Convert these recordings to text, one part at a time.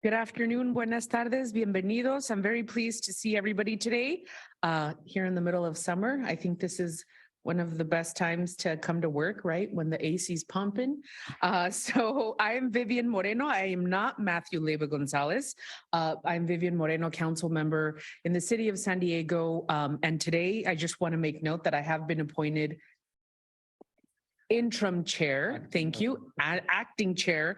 Good afternoon, buenas tardes, bienvenidos. I'm very pleased to see everybody today here in the middle of summer. I think this is one of the best times to come to work, right? When the AC's pumping. So I am Vivian Moreno. I am not Matthew Leyva Gonzalez. I'm Vivian Moreno, council member in the city of San Diego. And today I just want to make note that I have been appointed interim chair, thank you, acting chair,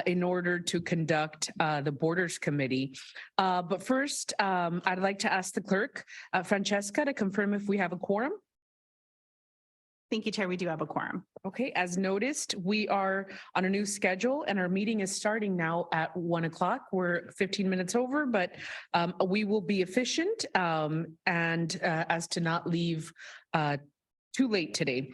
in order to conduct the Borders Committee. But first, I'd like to ask the clerk, Francesca, to confirm if we have a quorum. Thank you, Chair. We do have a quorum. Okay, as noticed, we are on a new schedule and our meeting is starting now at 1 o'clock. We're 15 minutes over, but we will be efficient and as to not leave too late today.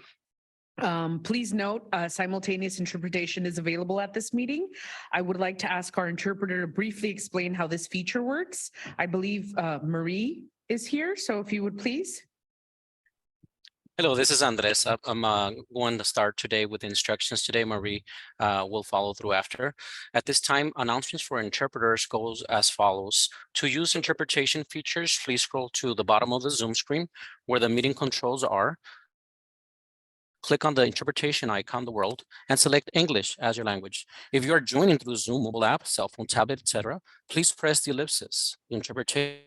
Please note, simultaneous interpretation is available at this meeting. I would like to ask our interpreter to briefly explain how this feature works. I believe Marie is here, so if you would please. Hello, this is Andres. I'm going to start today with instructions today. Marie will follow through after. At this time, announcements for interpreters goes as follows. To use interpretation features, please scroll to the bottom of the Zoom screen where the meeting controls are. Click on the interpretation icon, the world, and select English as your language. If you are joining through Zoom mobile app, cell phone, tablet, etc., please press the ellipsis, interpretation,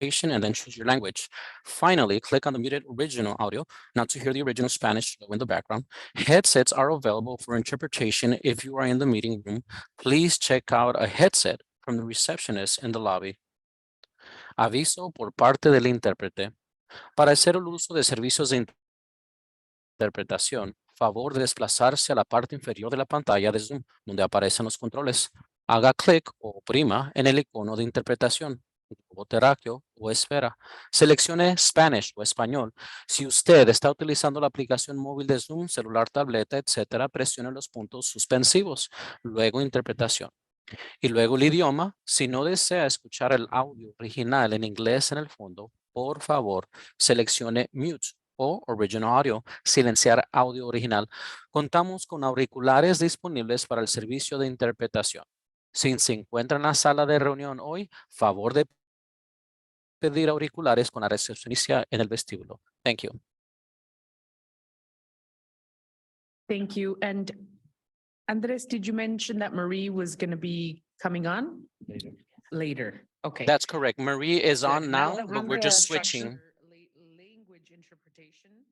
and then choose your language. Finally, click on the muted original audio, not to hear the original Spanish in the background. Headsets are available for interpretation if you are in the meeting room. Please check out a headset from the receptionist in the lobby. Aviso por parte del intérprete. Para hacer el uso de servicios de interpretación, favor de desplazarse a la parte inferior de la pantalla de Zoom, donde aparecen los controles. Haga clic o oprima en el icono de interpretación, globo terráqueo o esfera. Seleccione Spanish o español. Si usted está utilizando la aplicación móvil de Zoom, celular, tableta, etcétera, presione los puntos suspensivos, luego interpretación. Y luego el idioma. Si no desea escuchar el audio original en inglés en el fondo, por favor, seleccione Mute o Original Audio, silenciar audio original. Contamos con auriculares disponibles para el servicio de interpretación. Si se encuentra en la sala de reunión hoy, favor de pedir auriculares con la recepcionista en el vestíbulo. Thank you. Thank you. And Andres, did you mention that Marie was going to be coming on? Later. Okay. That's correct. Marie is Good. on now, that but we're we're on just structure, switching. Language interpretation.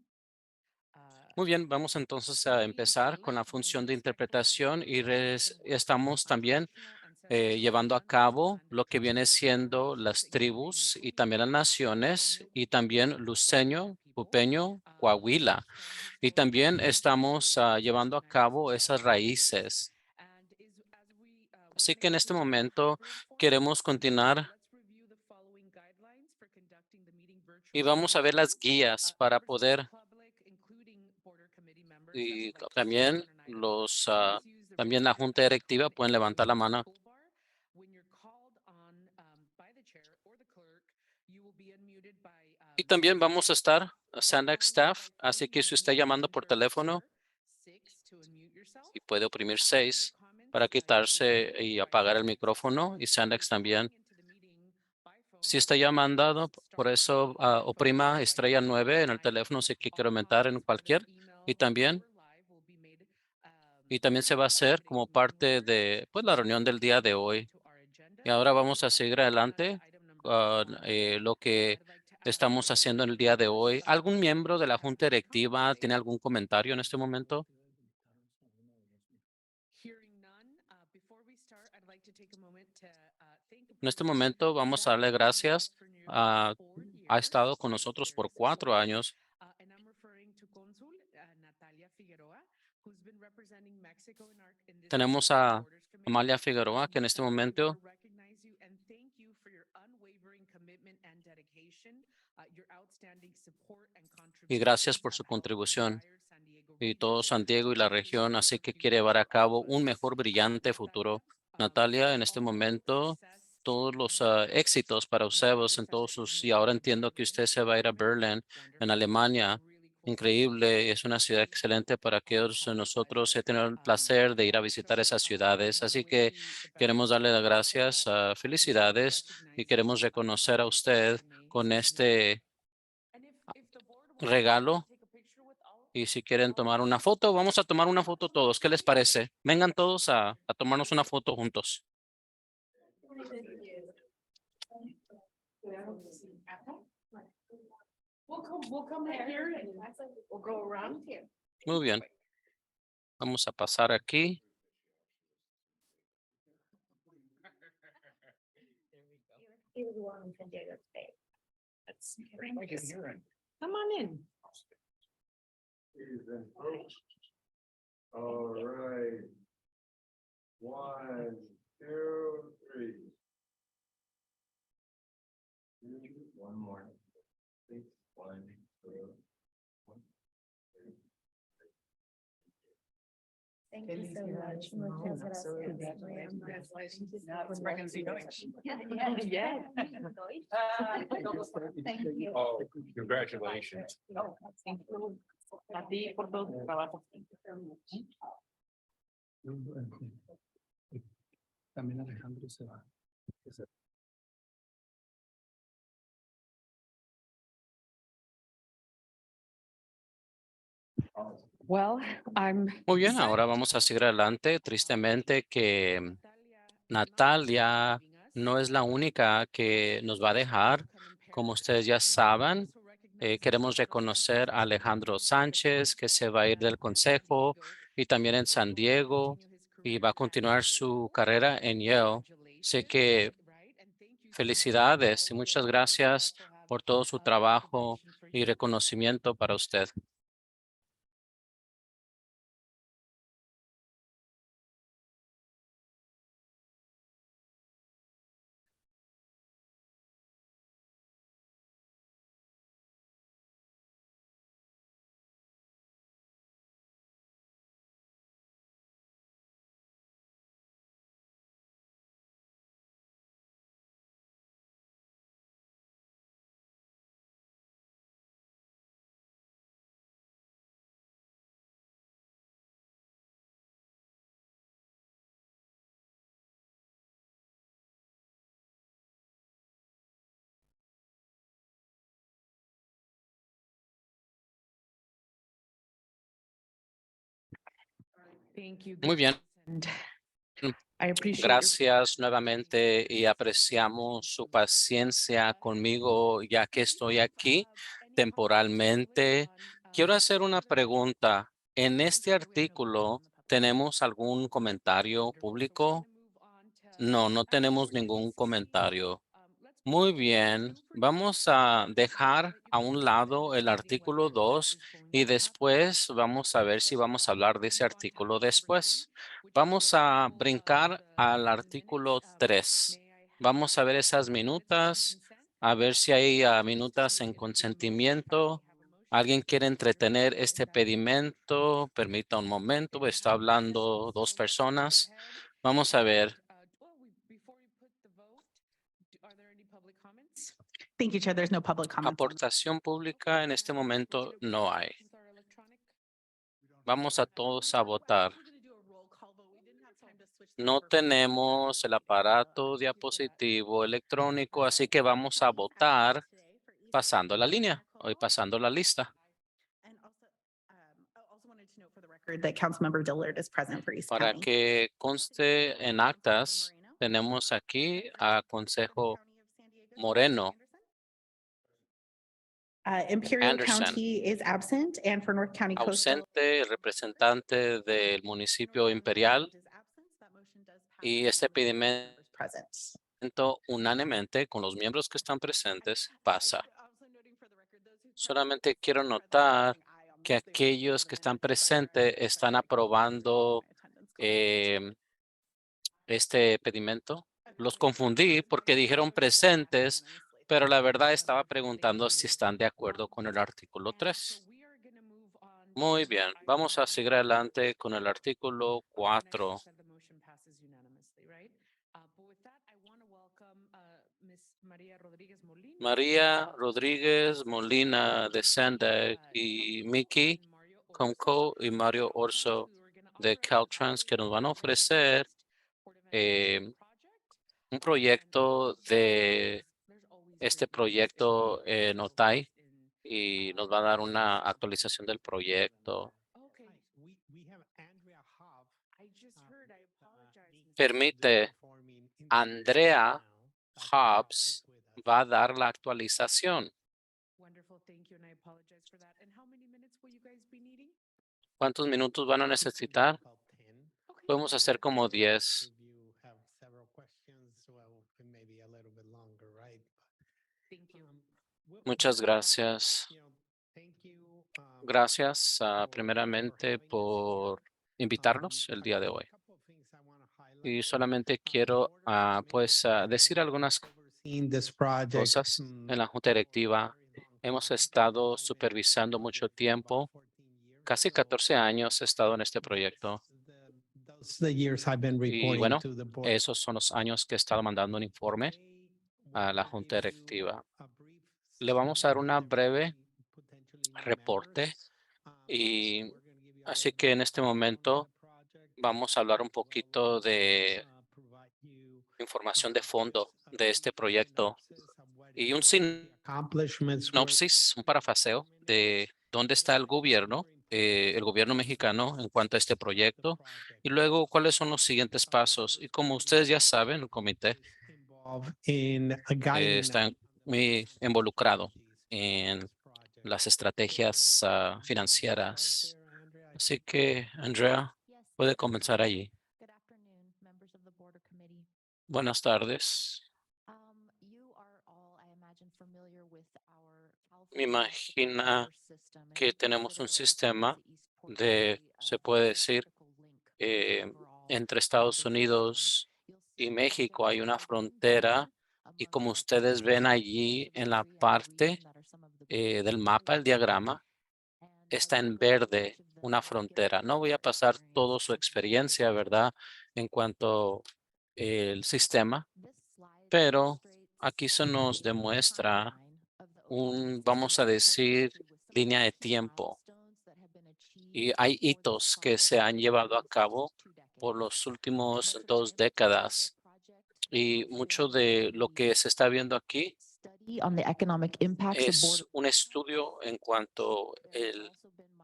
Muy bien, vamos entonces a empezar con la función de interpretación y estamos también llevando a cabo lo que viene siendo las tribus y también las naciones y también luceño, pupeño, coahuila. Y también estamos llevando a cabo esas raíces. Así que en este momento queremos continuar y vamos a ver las guías para poder y también también la junta directiva pueden levantar la mano. Y también vamos a estar Sandex staff, así que si usted está llamando por teléfono y puede oprimir 6 para quitarse y apagar el micrófono y Sandex también. Si está llamando, por eso oprima estrella 9 en el teléfono si quiere aumentar en cualquier y también se va a hacer como parte de pues, la reunión del día de hoy. Y ahora vamos a seguir adelante con lo que estamos haciendo en el día de hoy. ¿Algún miembro de la junta directiva tiene algún comentario en este momento? En este momento vamos a darle gracias. Ha estado con nosotros por 4 años. Tenemos a Amalia Figueroa, que en este momento y gracias por su contribución y todo San Diego y la región, así que quiere llevar a cabo un mejor brillante futuro. Natalia, en este momento, todos los éxitos para ustedes en todos sus, y ahora entiendo que usted se va a ir a Berlín, en Alemania, increíble, es una ciudad excelente para aquellos de nosotros. He tenido el placer de ir a visitar esas ciudades, así que queremos darle las gracias, felicidades y queremos reconocer a usted con este regalo. Y si quieren tomar una foto, vamos a tomar una foto todos. ¿Qué les parece? Vengan todos a tomarnos una foto juntos. We'll come here and we'll go around here. Muy bien. Vamos a pasar aquí. He was born in San Diego State. Come on in. All right. 1, 2, 3. One more. 1, 2. Thank you so much. Muchas gracias. Yeah. Thank you. Oh, congratulations. A ti por todo tu trabajo. También Alejandro se va. Well, I'm. Muy bien, ahora vamos a seguir adelante. Tristemente que Natalia no es la única que nos va a dejar. Como ustedes ya saben, queremos reconocer a Alejandro Sánchez, que se va a ir del consejo y también en San Diego y va a continuar su carrera en Yale. Sé que felicidades y muchas gracias por todo su trabajo y reconocimiento para usted. Muy bien. I appreciate your- Gracias nuevamente y apreciamos su paciencia conmigo ya que estoy aquí temporalmente. Quiero hacer una pregunta. En este artículo, ¿tenemos algún comentario público? No, no tenemos ningún comentario. Muy bien, vamos a dejar a un lado el artículo 2 y después vamos a ver si vamos a hablar de ese artículo después. Vamos a brincar al artículo 3. Vamos a ver esas minutas, a ver si hay minutas en consentimiento. ¿Alguien quiere entretener este pedimento? Permita un momento, está hablando dos personas. Vamos a ver. Thank you, Chair. There's no public comments. Aportación pública en este momento no hay. Vamos a todos a votar. No tenemos el aparato diapositivo electrónico, así que vamos a votar pasando la línea o pasando la lista. And also wanted to note for the record that Councilmember Dillard is present for East Para County. que conste en actas, tenemos aquí a Consejo Moreno. Imperial Anderson. County is absent, and for North County Coastal. Ausente el representante del municipio imperial y este pedimento Present. unánimemente con los miembros que están presentes pasa. Solamente quiero notar que aquellos que están presentes están aprobando este pedimento. Los confundí porque dijeron presentes, pero la verdad estaba preguntando si están de acuerdo con el artículo 3. Muy bien, vamos a seguir adelante con el artículo 4. Miss María Rodríguez Molina. María Rodríguez Molina de Sandag y Mickey Comco y Mario Orso de Caltrans que nos van a ofrecer un proyecto de este proyecto en OTAI y nos va a dar una actualización del proyecto. Okay. I just heard, I apologize. Miss Permite, Andrea Hobbs va a dar la actualización. Wonderful, thank you, and I apologize for that. And how many minutes will you guys be needing? ¿Cuántos minutos van a necesitar? Okay. Podemos hacer como 10. Thank you. Muchas gracias. Gracias, primeramente por invitarnos el día de hoy. Y solamente quiero decir algunas cosas. En la Junta Directiva hemos estado supervisando mucho tiempo. Casi 14 años he estado en este proyecto. Y bueno, esos son los años que he estado mandando un informe a la Junta Directiva. Le vamos a dar una breve reporte y así que en este momento vamos a hablar un poquito de información de fondo de este proyecto y un sinopsis, un parafraseo de dónde está el gobierno mexicano en cuanto a este proyecto y luego cuáles son los siguientes pasos. Y como ustedes ya saben, el comité está muy involucrado en las estrategias financieras. Así que, Andrea, puede comenzar allí. Good afternoon, members of the Board or Committee. Buenas tardes. You are all, I imagine, familiar with our Me California imagina supply system and que we tenemos un consider the sistema Gaza-East Port de, City, se a puede decir, critical link overall entre for Estados the Unidos system. You'll y see México hay una projects listed frontera here y among como the ustedes ven projects allí en la in every parte region that are some of the del mapa, el diagrama, and está I en won't go through verde each of them una and give frontera. No voy a your pasar toda experience su with the experiencia, ¿verdad? En cuanto el sistema, pero aquí se nos demuestra vamos a decir, línea de tiempo. Y hay hitos que se han llevado a cabo por los últimos 2 décadas. Y mucho de lo que se está viendo aquí es un estudio en cuanto el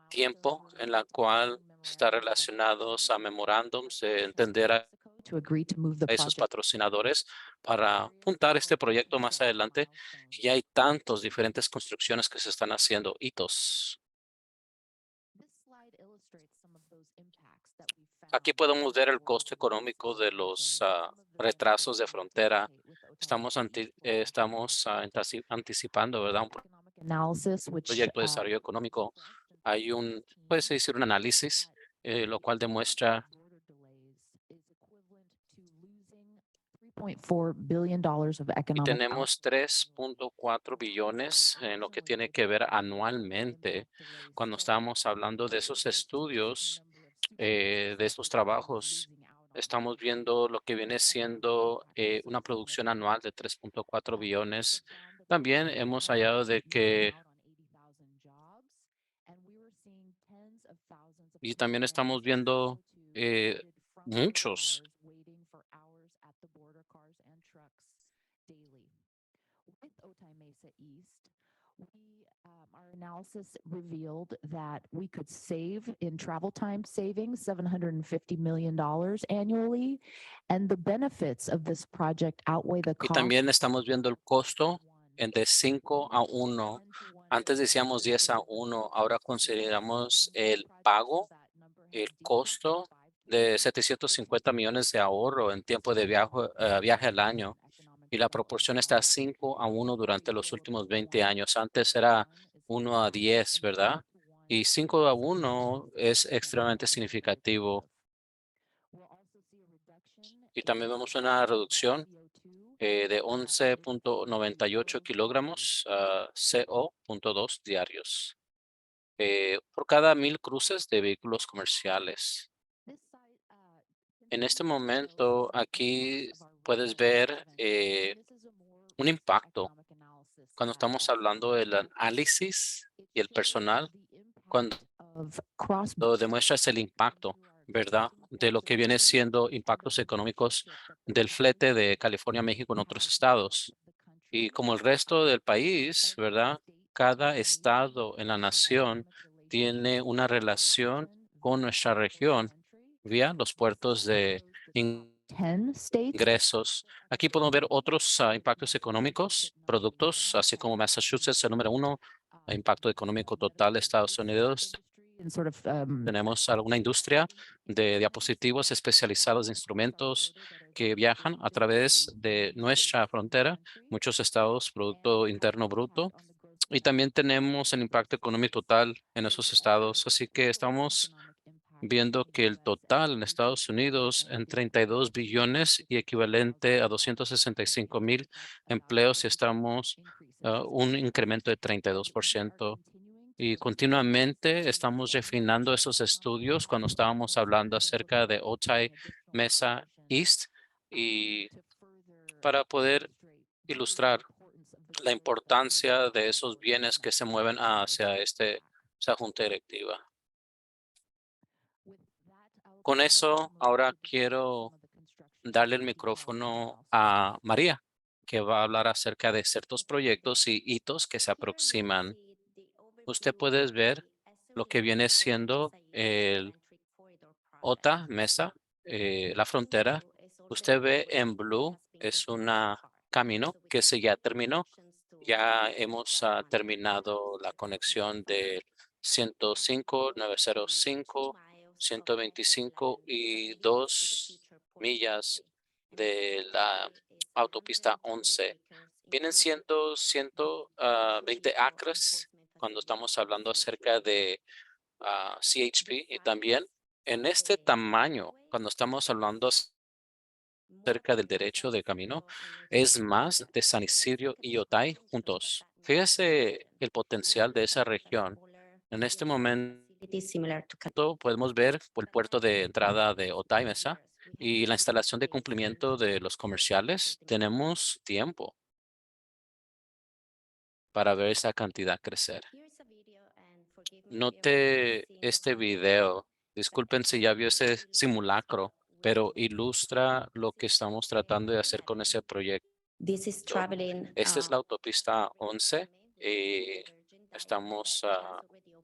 tiempo en la cual está relacionados a memorándums de entender a esos patrocinadores para apuntar este proyecto más adelante. Y hay tantos diferentes construcciones que se están haciendo, hitos. Aquí podemos ver el costo económico de los retrasos de frontera. Estamos anticipando, ¿verdad? Un proyecto de desarrollo económico. Hay puede decir, un análisis, lo cual demuestra y tenemos 3.4 billones en lo que tiene que ver anualmente. Cuando estamos hablando de esos estudios, de estos trabajos, estamos viendo lo que viene siendo una producción anual de 3.4 billones. También hemos hallado de que y también estamos viendo muchos our analysis revealed that we could save in travel time savings $750 million annually, and the benefits of this project outweigh the y cost. también estamos viendo el costo de 5-1. Antes decíamos 10-1, ahora consideramos el pago, el costo de 750 millones de ahorro en tiempo de viaje al año. Y la proporción está 5-1 durante los últimos 20 años. Antes era 1-10, ¿verdad? Y 5-1 es extremadamente significativo. Y también vemos una reducción de 11.98 kilogramos CO2 diarios por cada 1,000 cruces de vehículos comerciales. En este momento, aquí puedes ver un impacto cuando estamos hablando del análisis y el personal, cuando demuestras el impacto, ¿verdad? De lo que viene siendo impactos económicos del flete de California a México en otros estados. Y como el resto del país, ¿verdad? Cada estado en la nación tiene una relación con nuestra región vía los puertos de 10 states. ingresos. Aquí podemos ver otros impactos económicos, productos, así como Massachusetts, el número uno, impacto económico total de Estados Unidos. And sort of, Tenemos alguna industria de diapositivos especializados de instrumentos que viajan a través de nuestra frontera, muchos estados, Producto Interno Bruto, y también tenemos el impacto económico total en esos estados. Así que estamos viendo que el total en Estados Unidos en 32 billones y equivalente a 265,000 empleos y estamos un incremento de 32%. Y continuamente estamos refinando esos estudios cuando estábamos hablando acerca de Otay Mesa East y para poder ilustrar la importancia de esos bienes que se mueven hacia esa junta directiva. Con eso, ahora quiero darle el micrófono a María, que va a hablar acerca de ciertos proyectos y hitos que se aproximan. Usted puede ver lo que viene siendo el OTA Mesa, la frontera. Usted ve en blue, es una camino que se ya terminó. Ya hemos terminado la conexión de 105, 905, 125 y 2 millas de la autopista 11. Vienen siendo 120 acres cuando estamos hablando acerca de CHP y también en este tamaño, cuando estamos hablando acerca del derecho de camino, es más de San Isidro y Otay juntos. Fíjese el potencial de esa región. En este momento podemos ver el puerto de entrada de Otay Mesa y la instalación de cumplimiento de los comerciales. Tenemos tiempo para ver esa cantidad crecer. Note este video. Disculpen si ya vio ese simulacro, pero ilustra lo que estamos tratando de hacer con ese proyecto. Esta es la autopista 11. Estamos,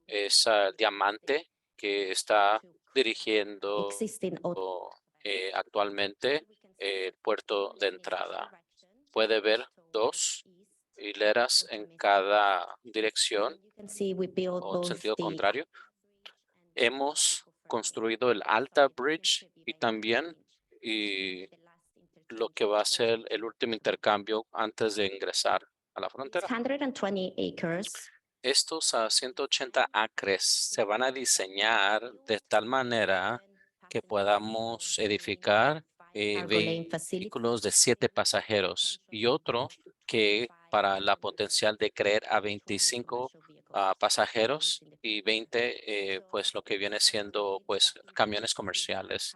es diamante que está dirigiendo actualmente el puerto de entrada. Puede ver dos hileras en cada dirección o sentido contrario. Hemos construido el Alta Bridge y también lo que va a ser el último intercambio antes de ingresar a la frontera. 120 acres. Estos 180 acres se van a diseñar de tal manera que podamos edificar vehículos de 7 pasajeros y otro que para la potencial de creer a 25 pasajeros y 20 pues lo que viene siendo pues camiones comerciales.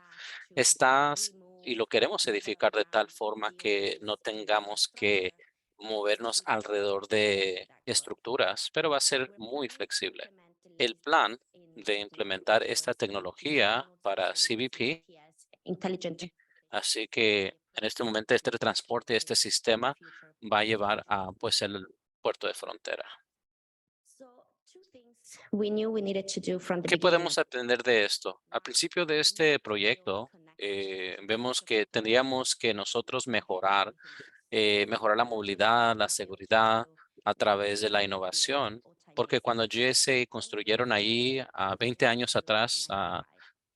Estas y lo queremos edificar de tal forma que no tengamos que movernos alrededor de estructuras, pero va a ser muy flexible. El plan de implementar esta tecnología para CBP, así que en este momento este transporte, este sistema va a llevar a pues el puerto de frontera. ¿Qué podemos aprender de esto? Al principio de este proyecto, vemos que tendríamos que nosotros mejorar la movilidad, la seguridad a través de la innovación, porque cuando GSA construyeron ahí 20 años atrás a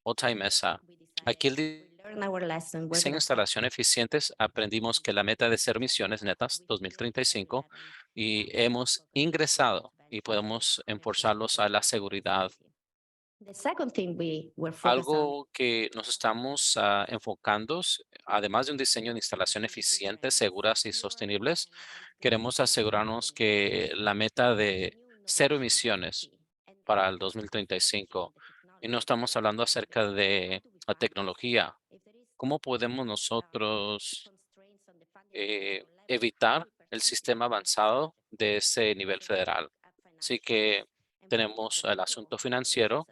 Otay Mesa, aquí el diseño de instalación eficientes aprendimos que la meta de cero emisiones netas 2035 y hemos ingresado y podemos enforzarlos a la seguridad. Algo que nos estamos enfocando, además de un diseño de instalación eficiente, seguras y sostenibles, queremos asegurarnos que la meta de cero emisiones para el 2035, y no estamos hablando acerca de la tecnología, ¿cómo podemos nosotros evitar el sistema avanzado de ese nivel federal. Así que tenemos el asunto financiero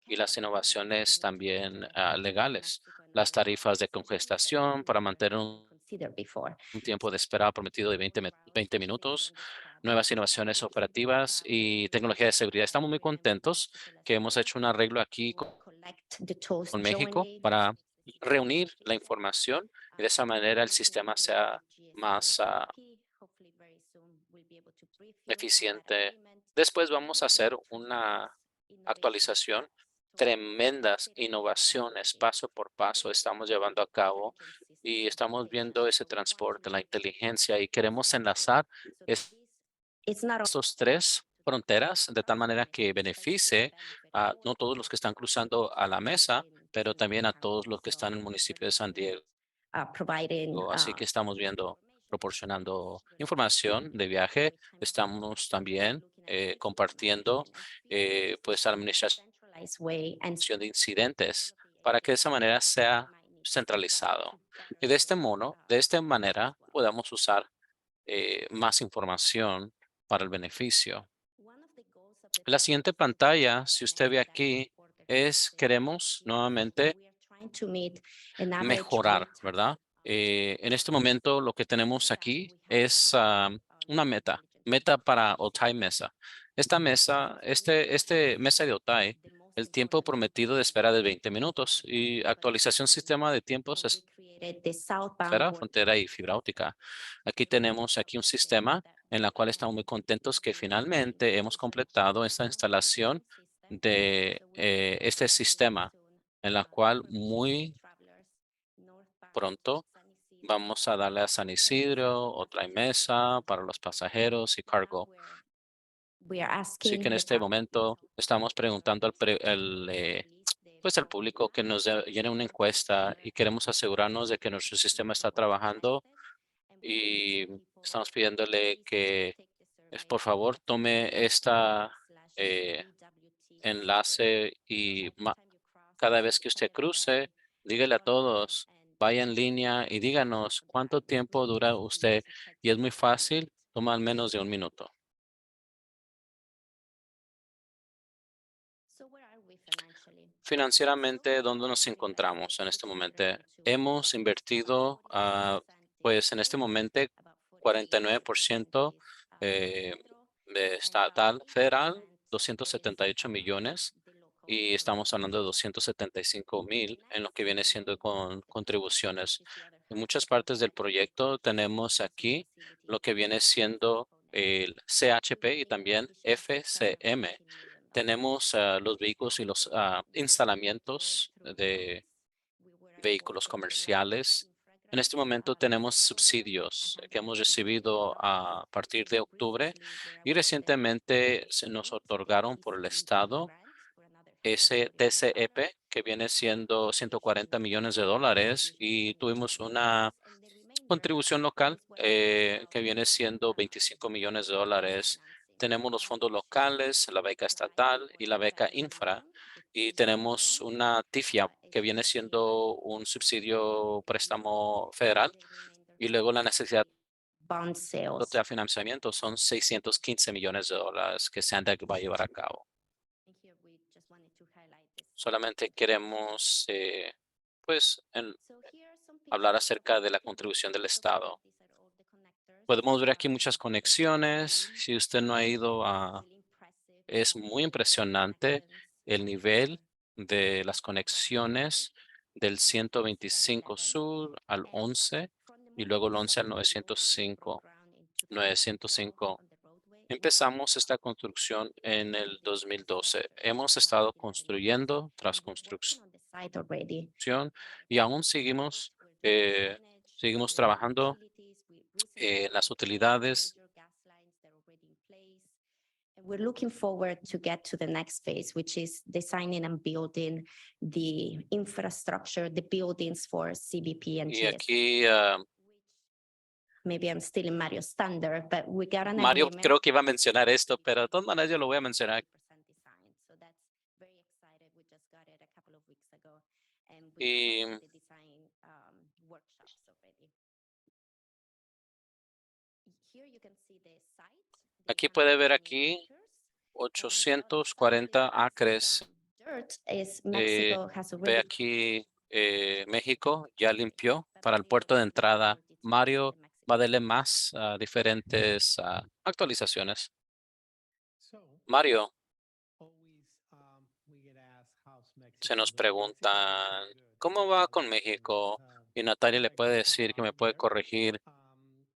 y las innovaciones también legales, las tarifas de congestación para mantener un tiempo de espera prometido de 20 minutos, nuevas innovaciones operativas y tecnología de seguridad. Estamos muy contentos que hemos hecho un arreglo aquí con México para reunir la información y de esa manera el sistema sea más eficiente. Después vamos a hacer una actualización. Tremendas innovaciones paso por paso estamos llevando a cabo y estamos viendo ese transporte, la inteligencia y queremos enlazar estos tres fronteras de tal manera que beneficie a no todos los que están cruzando a la mesa, pero también a todos los que están en el municipio de San Diego. Así que estamos viendo, proporcionando información de viaje. Estamos también compartiendo pues administración de incidentes para que de esa manera sea centralizado. Y de este modo, de esta manera podamos usar más información para el beneficio. La siguiente pantalla, si usted ve aquí, es queremos nuevamente mejorar, ¿verdad? En este momento lo que tenemos aquí es una meta para Otay Mesa. Esta mesa, este mesa de Otay, el tiempo prometido de espera de 20 minutos y actualización sistema de tiempos esfera, frontera y fibra óptica. Aquí tenemos aquí un sistema en la cual estamos muy contentos que finalmente hemos completado esta instalación de este sistema en la cual muy pronto vamos a darle a San Isidro otra mesa para los pasajeros y cargo. Así que en este momento estamos preguntando pues al público que nos llene una encuesta y queremos asegurarnos de que nuestro sistema está trabajando y estamos pidiéndole que por favor tome esta enlace y cada vez que usted cruce, dígale a todos, vaya en línea y díganos cuánto tiempo dura usted. Y es muy fácil, toma al menos de un minuto. Financieramente, ¿dónde nos encontramos en este momento? Hemos invertido, pues en este momento, 49% de estatal federal, 278 millones, y estamos hablando de 275,000 en lo que viene siendo con contribuciones. En muchas partes del proyecto tenemos aquí lo que viene siendo el CHP y también FCM. Tenemos los vehículos y los instalamientos de vehículos comerciales. En este momento tenemos subsidios que hemos recibido a partir de octubre y recientemente se nos otorgaron por el Estado ese TCEP que viene siendo 140 millones de dólares y tuvimos una contribución local que viene siendo 25 millones de dólares. Tenemos los fondos locales, la beca estatal y la beca infra. Y tenemos una TIFIA que viene siendo un subsidio préstamo federal. Y luego la necesidad de financiamiento son 615 millones de dólares que Santa va a llevar a cabo. Solamente queremos pues hablar acerca de la contribución del Estado. Podemos ver aquí muchas conexiones. Si usted no ha ido es muy impresionante el nivel de las conexiones del 125 Sur al 11 y luego el 11 al 905. 905. Empezamos esta construcción en el 2012. Hemos estado construyendo tras construcción y aún seguimos trabajando en las utilidades. We're looking forward to get to the next phase, which is designing and building the infrastructure, the buildings for CBP and Y GSA. aquí Maybe I'm stealing Mario's thunder, but we got an Mario agreement. creo que iba a mencionar esto, pero de todas maneras yo lo voy a mencionar. 100% design. So that's very excited. We just got it a couple of weeks ago, and Y we the design workshops already. Aquí puede ver aquí 840 acres. Ve aquí México ya limpió para el puerto de entrada. Mario va a darle más diferentes actualizaciones. Mario, se nos preguntan, ¿cómo va con México? Y Natalia le puede decir que me puede corregir.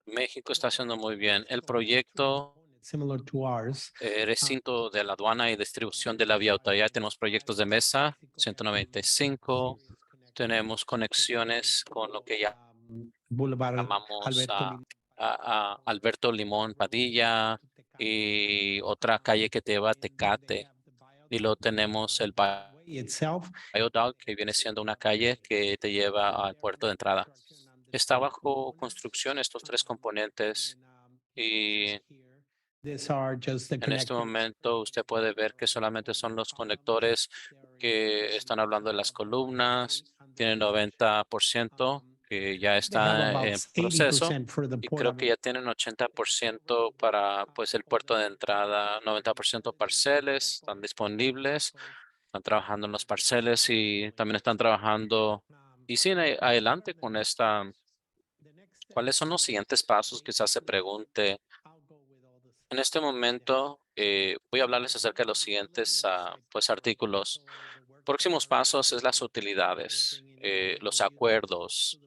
México está haciendo muy bien. El proyecto Similar to ours. recinto de la aduana y distribución de la vía autoridad. Tenemos proyectos de mesa, 195. Tenemos conexiones con lo que Boulevard llamamos Alberto Lim- a Alberto Limón Padilla y otra calle que te lleva a Tecate. Y luego tenemos el itself. Biodog, que viene siendo una calle que te lleva al puerto de entrada. Está bajo construcción estos tres componentes y These are just the en este connectors. momento usted puede ver que solamente son los conectores que están hablando de las columnas. Tiene 90% que ya They have está about en proceso 80% for the y port creo of que ya tienen 80% para pues el puerto de entrada, 90% parceles están disponibles. Están trabajando en los parceles y también están trabajando y siguen adelante con esta. ¿Cuáles son los siguientes pasos? Quizás se pregunte. En este momento voy a hablarles acerca de los siguientes pues, artículos. Próximos pasos es las utilidades, los acuerdos,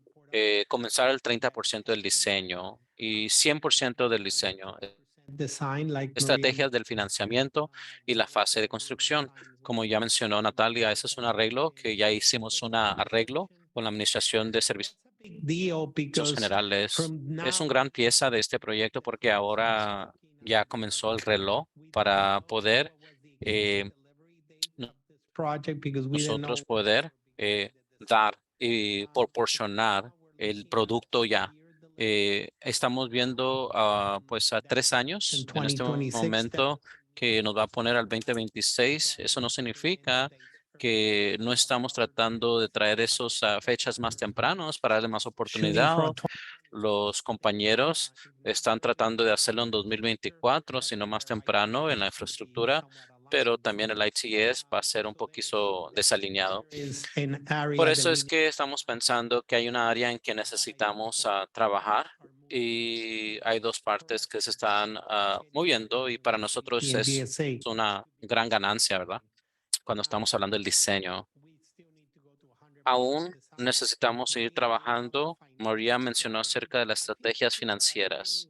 comenzar el 30% del diseño y 100% del diseño, Design, like Maria estrategias del financiamiento y la fase de construcción. Como ya mencionó Natalia, ese es un arreglo que ya hicimos un arreglo con la Administración de Servicios deal because Generales. from Es now un gran pieza de este proyecto porque ahora ya comenzó el reloj para poder project because we didn't know nosotros poder dar y proporcionar el producto ya. Estamos viendo pues a 3 años en este 2026 momento que nos va a poner al 2026. Eso no significa que no estamos tratando de traer esos fechas más tempranos para darle más shooting oportunidad. for a Los compañeros están tratando de hacerlo en 2024, sino más temprano en la infraestructura, pero también el ITS va a ser un poquito desalineado. is an area Por that eso we es que estamos pensando que hay una área en que necesitamos trabajar y hay dos partes que se están moviendo y para nosotros need es GSA. una gran ganancia, ¿verdad? Cuando estamos hablando del diseño. Aún necesitamos seguir trabajando. María mencionó acerca de las estrategias financieras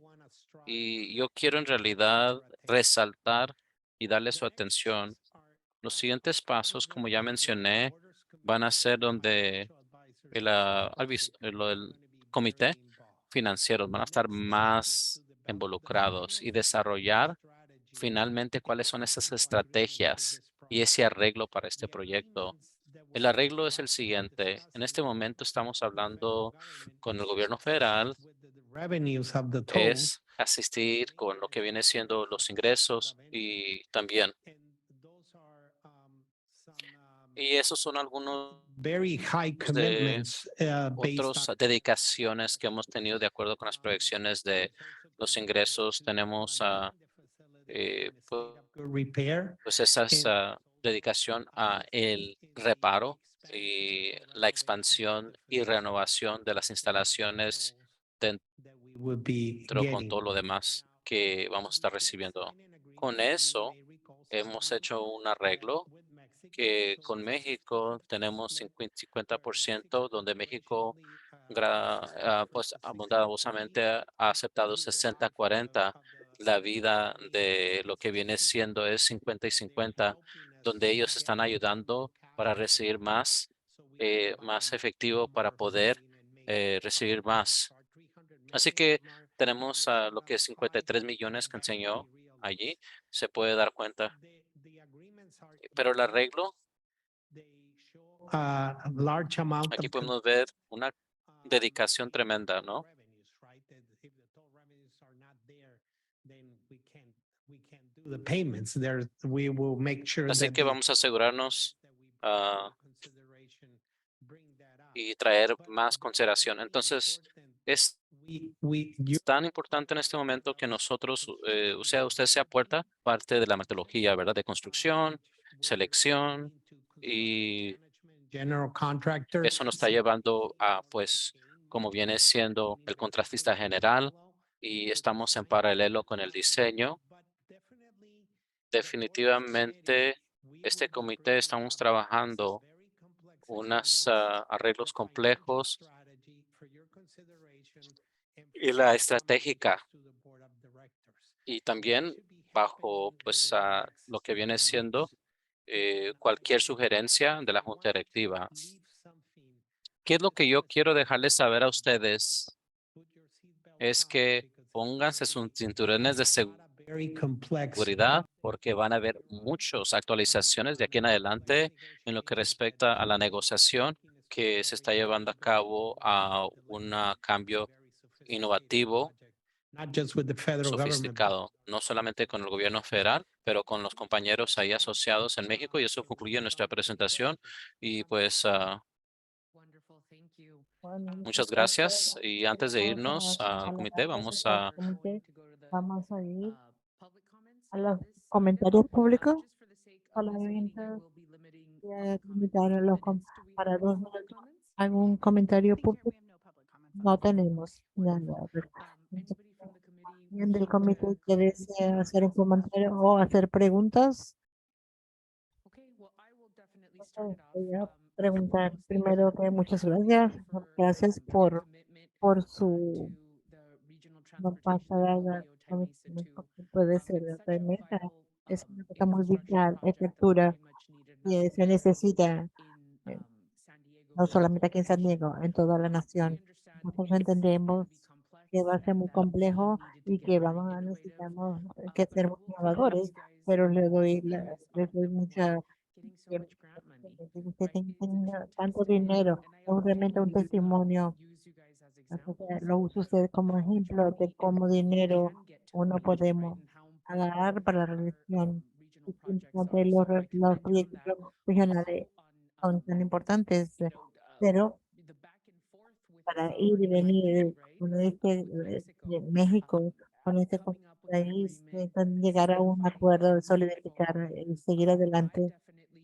y yo quiero en realidad resaltar y darle su atención. Los siguientes pasos, como ya mencioné, van a ser donde lo del comité financiero van a estar más involucrados y desarrollar finalmente cuáles son esas estrategias y ese arreglo para este proyecto. El arreglo es el siguiente. En este momento estamos hablando con el gobierno federal, Revenues of the toll. es asistir con lo que viene siendo los ingresos y también. Y esos son algunos Very high de commitments based otras on dedicaciones que hemos tenido de acuerdo con las proyecciones de los ingresos. Tenemos good repair. pues esas dedicación a el reparo y la expansión y renovación de las instalaciones That we would be dentro con getting. todo lo demás que vamos a estar recibiendo. Con eso hemos hecho un arreglo que con México tenemos 50%, donde México pues bondadosamente ha aceptado 60-40. La vida de lo que viene siendo es 50 y 50, donde ellos están ayudando para recibir más efectivo para poder recibir más. Así que tenemos lo que es 53 millones que enseñó allí, se puede dar cuenta. Pero el arreglo, A large amount aquí of podemos ver una dedicación tremenda, ¿no? The payments there, we will make sure Así that que vamos a asegurarnos y traer más consideración. Entonces, es You, Es tan importante en este momento que nosotros, usted sea parte de la metodología, ¿verdad? De construcción, selección y general contractor. eso nos está llevando a, pues, como viene siendo el contratista general y estamos en paralelo con el diseño. Definitivamente, este comité estamos trabajando unos arreglos complejos y la estratégica y también bajo pues lo que viene siendo cualquier sugerencia de la junta directiva. ¿Qué es lo que yo quiero dejarles saber a ustedes? Es que pónganse sus cinturones de Very complex. seguridad porque van a haber muchas actualizaciones de aquí en adelante en lo que respecta a la negociación que se está llevando a cabo a un cambio innovativo, Not just with the federal government. sofisticado, no solamente con el gobierno federal, pero con los compañeros ahí asociados en México. Y eso concluye nuestra presentación. Y pues Wonderful, thank you. muchas gracias. Y antes de irnos al comité, vamos a Vamos a ir Public comments a on los this comentarios item. públicos. Just for the sake of this meeting, Solamente I will be limiting limitar public los comments to 2 minutes. Do we para have 2 any public minutos. comments? ¿Algún comentario Thank you. público? We have no public comments. No tenemos nada. Anybody from the committee ¿Alguien del wishing comité to que comment? desea hacer un comentario o hacer preguntas? Okay, well, I will definitely start it off. Voy a First and preguntar foremost, thank primero you que muchas for gracias. your Gracias commitment por to su the regional transportation pasada. portfolio tied to Puede ser it's de such otra a mesa. vital Es una cosa muy infrastructure vital, project that's estructura very much needed, not que se only necesita in San Diego, no but solamente aquí en San nationally. Diego, en toda la We nación. understand Nosotros it's going to entendemos be complex que va a ser muy and that we complejo needed to y get que very vamos a innovative. necesitamos que But I ser muy will commend innovadores, you guys pero because les doy mucha getting so que much grant money. usted Right? It's a tenga true tanto testimony. dinero, And I es realmente un always testimonio. use you guys as O sea, examples lo usa usted como how much ejemplo de money cómo dinero can get to uno the region, right? podemos And how agarrar important para la our región. regional Y qué projects importante are. So I los commend you on proyectos that. regionales Also son tan importantes, you know, pero the back and forth with para the ir y sovereign venir country, right? con Mexico, de México, con este coming up with an país, agreement, llegar a un solidifying acuerdo, de that is wonderful. solidificar y seguir I adelante.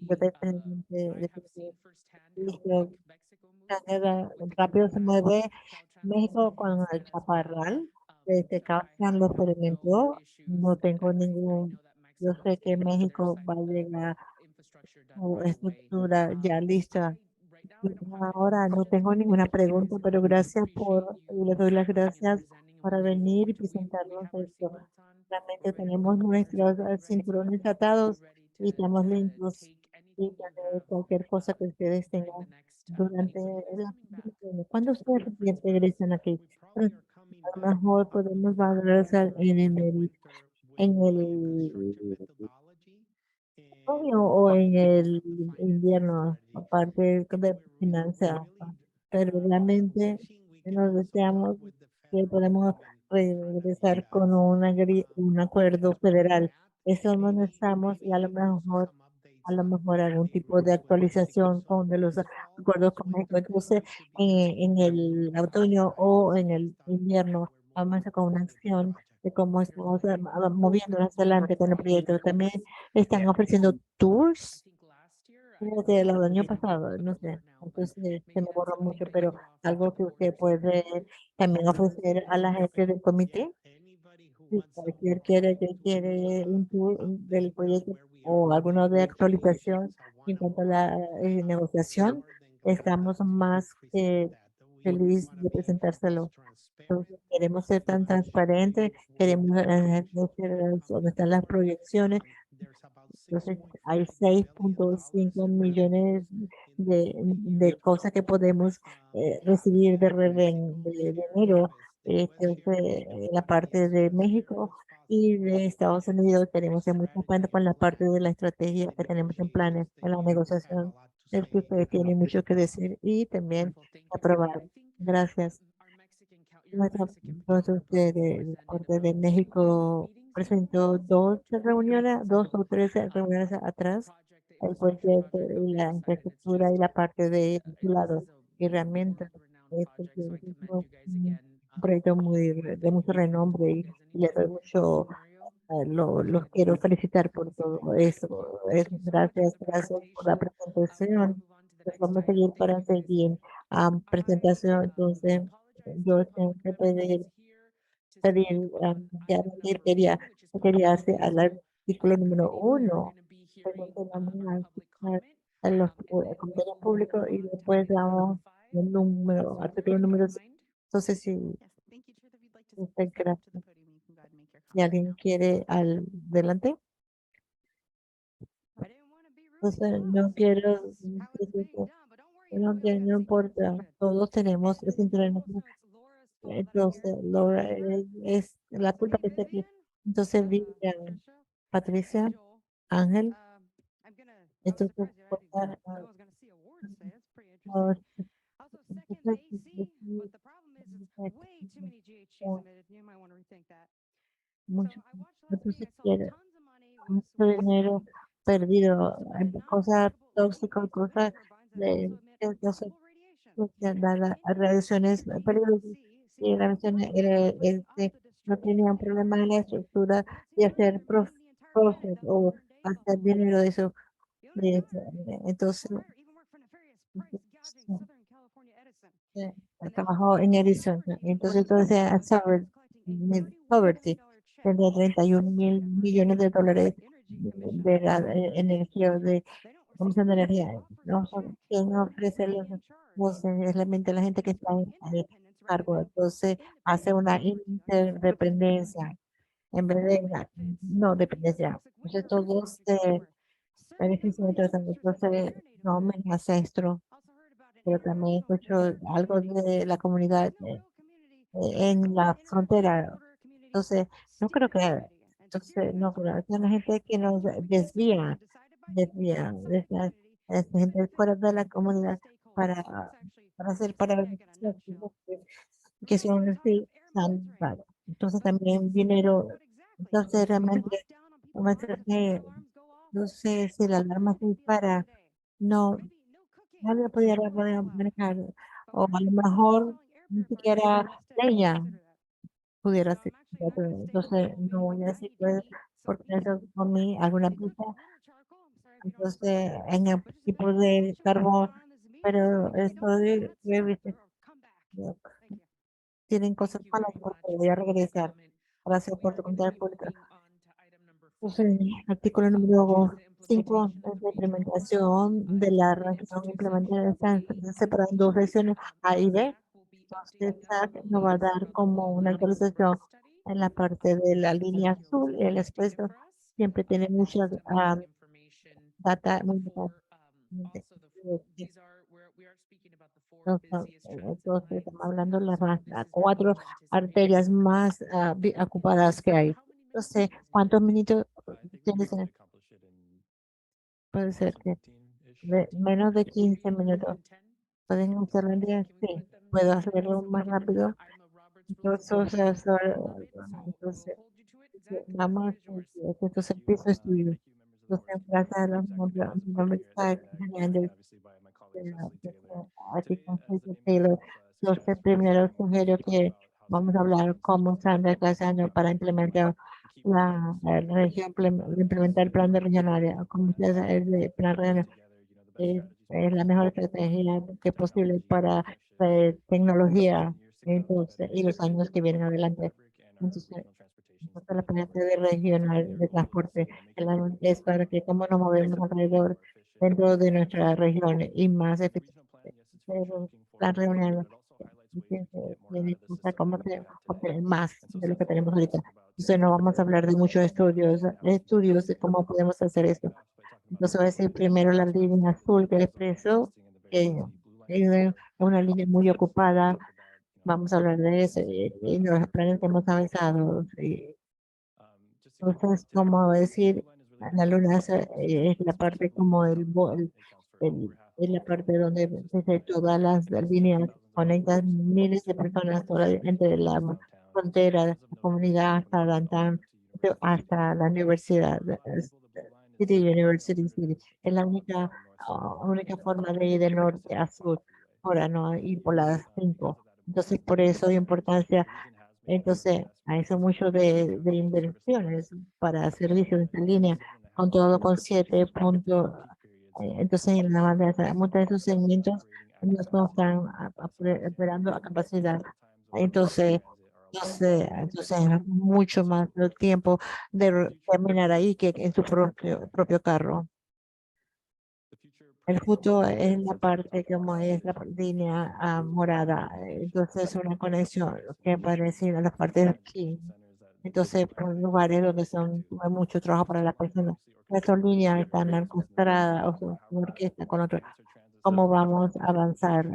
Yo definitely, I have seen firsthand how definitivamente quick Mexico moves Canadá with rápido se mueve. Caltrans México con el as well. chaparral, desde I have Caltrans lo no experimentó, issues. no tengo I ningún, know that yo Mexico sé is que getting their México side va a of the llegar infrastructure a done right away. estructura ya lista. Right now, I don't have any Ahora no questions. tengo ninguna pregunta, pero gracias Appreciate y you les doy las coming and gracias presenting, and para we're looking venir y forward to we presentarnos have our esto. seatbelts on. Realmente We're ready to tenemos go. nuestros Ready to cinturones be atados ready y estamos listos take y anything you have cualquier cosa que ustedes during tengan the next durante meeting. When are you guys la coming back? ¿Cuándo Just for ustedes reference regresan aquí? Pues, Coming a lo back mejor podemos regresar en el otoño o en el invierno, aparte de finanzas, pero realmente nos deseamos que podemos regresar con un acuerdo federal. Eso no necesitamos y a lo mejor algún tipo de actualización con de los acuerdos con México. Entonces, en el otoño o en el invierno, vamos a hacer con una acción de cómo estamos moviéndonos hacia adelante con el proyecto. También están ofreciendo tours desde el año pasado, no sé, entonces se me borra mucho, pero algo que usted puede también ofrecer a la gente del comité, si cualquier que quiere un tour del proyecto o alguna de actualización en cuanto a la negociación, estamos más que feliz de presentárselo. Entonces, queremos ser tan transparentes, queremos decir dónde están las proyecciones. Entonces, hay 6.5 millones de cosas que podemos recibir de dinero. Este, la parte de México y de Estados Unidos. Tenemos que ser muy transparentes con la parte de la estrategia que tenemos en planes, en la negociación. Es que usted tiene mucho que decir y también aprobar. Gracias. Entonces, usted de parte de México presentó dos o tres reuniones atrás, el proyecto y la infraestructura y la parte de su lado. Y realmente, este, un proyecto de mucho renombre y le doy mucho, los quiero felicitar por todo eso. Gracias, gracias por la presentación. Pues vamos a seguir para seguir presentación. Entonces, yo tengo que pedir, ya quería hacer al artículo número 1, pero que vamos a escuchar a los comentarios públicos y después damos el número, artículo número 6. Entonces, si Yes, thank you, Chair. If you'd like to usted step cree to the podium, you can go ahead and make your que comment. alguien quiere al delante, entonces no quiero, no importa, todos tenemos ese internet. Entonces, Laura es la culpa que está aquí. Entonces, Vivian, Patricia, Ángel, entonces, pues, ah, entonces, mucho, entonces quiere mucho dinero perdido en cosas tóxicas, cosas que hacer, que da las radiaciones peligrosas y la radiación no tenía un problema en la estructura de hacer profit o hacer dinero de eso. Entonces, eh, trabajó en Edison. Entonces, a Poverty tendría 31.000 millones de dólares de la energía, de Comisión de Energía. No son quien ofrece los voces, es la gente que está en cargo. Entonces, hace una interdependencia en vez de no dependencia. Entonces, todos se benefician de todo. Entonces, no amenaza esto, pero también escucho algo de la comunidad en la frontera. Entonces, no creo que, entonces, no creo que la gente que nos desvía, esta gente fuera de la comunidad para, hacer, para que son así, tan raros. Entonces, también dinero, entonces, realmente, no sé si la alarma se dispara, no, nadie podía manejar, o a lo mejor ni siquiera leña pudiera ser. Entonces, no voy a decir pues, porque eso con mí alguna pista, entonces en el tipo de carbón, pero esto tienen cosas malas porque voy a regresar. Gracias por tu comentario público. Entonces, artículo número 5 es la implementación de la región implementada. Están separadas en dos regiones A y B. Entonces, SAC nos va a dar como una actualización en la parte de la línea azul. El expreso siempre tiene muchas data, muy entonces, estamos hablando de las 4 arterias más ocupadas que hay. Entonces, ¿cuántos minutos tienes? Puede ser que menos de 15 minutos. ¿Pueden hacerlo en 10? Sí. ¿Puedo hacerlo más rápido? Entonces, vamos, entonces el piso es tuyo. Entonces, gracias a los nombres generando aquí con Sergio Taylor. Entonces, primero sugiero que vamos a hablar cómo están retrasando para implementar la región, implementar el plan de regional, como ustedes, el plan regional es la mejor estrategia que posible para tecnología entonces, y los años que vienen adelante. Entonces, la parte de regional de transporte es para que cómo nos movemos alrededor dentro de nuestra región y más efectivamente. Pero la reunión tiene que cómo obtener más de lo que tenemos ahorita. Entonces no vamos a hablar de muchos estudios de cómo podemos hacer esto. Entonces voy a decir primero la línea azul que expreso, que es una línea muy ocupada. Vamos a hablar de eso y los planes que hemos avanzado. Entonces, como decir, la luna es la parte como es la parte donde desde todas las líneas conectan miles de personas entre la frontera, la comunidad hasta downtown, hasta la universidad, City University City. Es la única forma de ir de norte a sur, ahora no ir por las 5. Entonces, por eso de importancia, entonces, hay eso mucho de inversiones para servicios de esta línea, con todo con 7 puntos. Entonces, en la banda, muchos de esos segmentos no están operando a capacidad. Entonces, entonces es mucho más el tiempo de terminar ahí que en su propio carro. El futuro es la parte como es la línea morada. Entonces es una conexión que parece a las partes de aquí. Entonces, por lugares donde hay mucho trabajo para la persona. Esas líneas están orquestadas o sea, orquesta con otro. ¿Cómo vamos a avanzar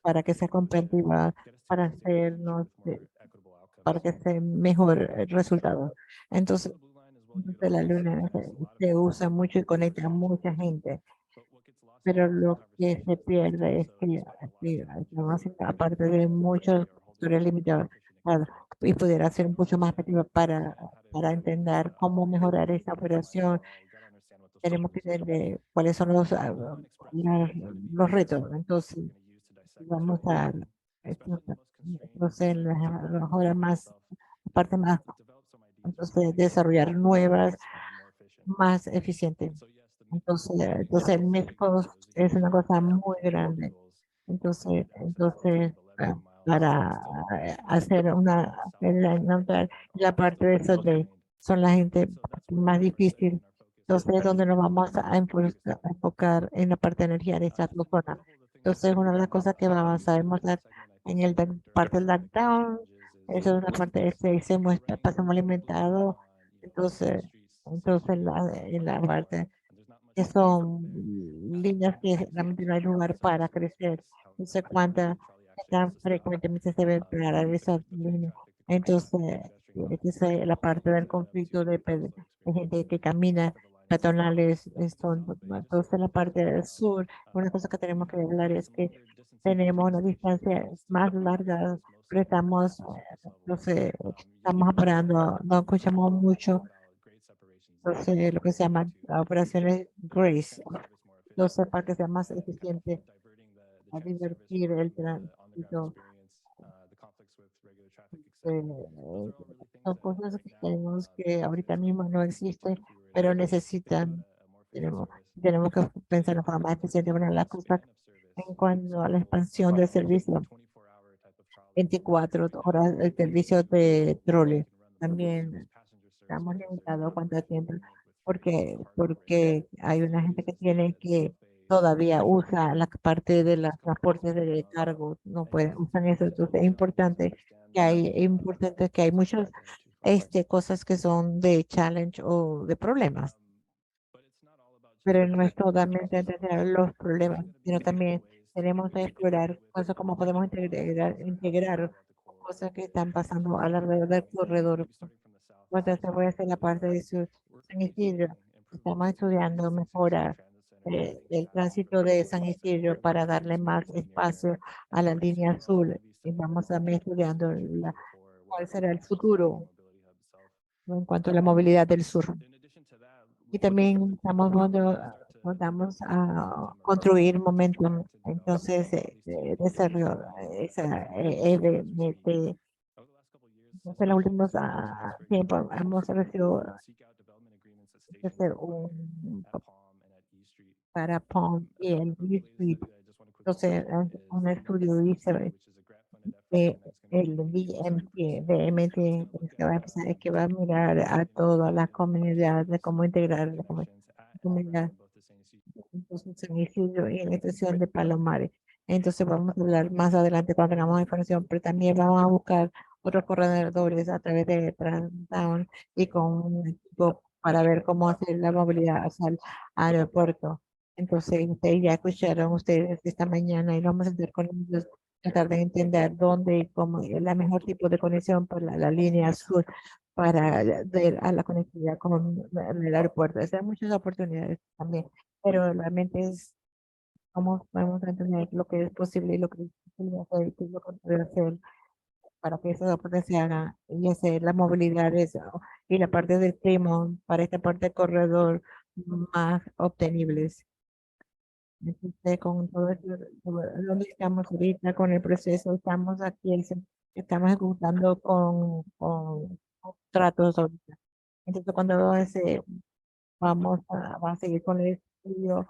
para que sea competitiva, para hacernos, para que sea mejor el resultado? Entonces, la luna se usa mucho y conecta a mucha gente, pero lo que se pierde es que estamos aparte de muchos factores limitados y pudiera ser mucho más efectivo para entender cómo mejorar esta operación. Tenemos que ver cuáles son los retos. Entonces, vamos a entonces, las horas más, parte más, entonces desarrollar nuevas, más eficientes. Entonces el mixed es una cosa muy grande. Entonces, para hacer la parte de eso son la gente más difícil. Entonces, donde nos vamos a enfocar en la parte de energía de esta zona. Entonces, una de las cosas que vamos a demostrar en el parte del lockdown, eso es una parte que hicimos, pasamos alimentado. Entonces, en la parte que son líneas que realmente no hay lugar para crecer. No sé cuántas tan frecuentemente se ven para esas líneas. Entonces, esa es la parte del conflicto de gente que camina, peatonales, entonces la parte del sur, una cosa que tenemos que hablar es que tenemos una distancia más larga, pero estamos, no sé, estamos operando, no escuchamos mucho entonces, lo que se llama operaciones Grace. Entonces, para que sea más eficiente a divertir el tránsito. Son cosas que tenemos que ahorita mismo no existen, pero tenemos, tenemos que pensar de forma más eficiente. Bueno, la cosa en cuanto a la expansión del servicio, 24 horas el servicio de trole. También estamos limitados cuánto tiempo, porque hay una gente que tiene que todavía usa la parte de los transportes de cargo, no pueden, usan eso, entonces es importante que hay muchas cosas que son de challenge o de problemas, pero no es totalmente entender los problemas, sino también tenemos que explorar cosas como podemos integrar cosas que están pasando alrededor del corredor. Entonces voy a hacer la parte de San Isidro. Estamos estudiando mejora el tránsito de San Isidro para darle más espacio a la línea azul. Y vamos también estudiando cuál será el futuro en cuanto a la movilidad del sur. Y también vamos a construir momentum. Entonces, desarrollo esa entonces, en los últimos tiempos hemos recibido hacer para POM y el Blue Street. Entonces, un estudio dice que el DMT es que va a empezar, es que va a mirar a todas las comunidades de cómo integrar la comunidad. Entonces, San Isidro y en la estación de Palomares. Entonces, vamos a hablar más adelante cuando tengamos información, pero también vamos a buscar otros corredores a través de Transdown y con un equipo para ver cómo hacer la movilidad hacia el aeropuerto. Entonces, ustedes ya escucharon ustedes esta mañana y vamos a estar con ellos, tratar de entender dónde y cómo es la mejor tipo de conexión por la línea sur para a la conectividad con el aeropuerto. Hay muchas oportunidades también, pero realmente es cómo podemos entender lo que es posible y lo que es posible hacer y qué es lo que puede hacer para que eso deportes se haga y hacer la movilidad de eso, y la parte del clima para esta parte del corredor más obtenibles. Entonces, con todo esto, donde estamos ahorita con el proceso, estamos aquí, estamos ejecutando con tratos ahorita. Entonces, cuando vamos a seguir con el estudio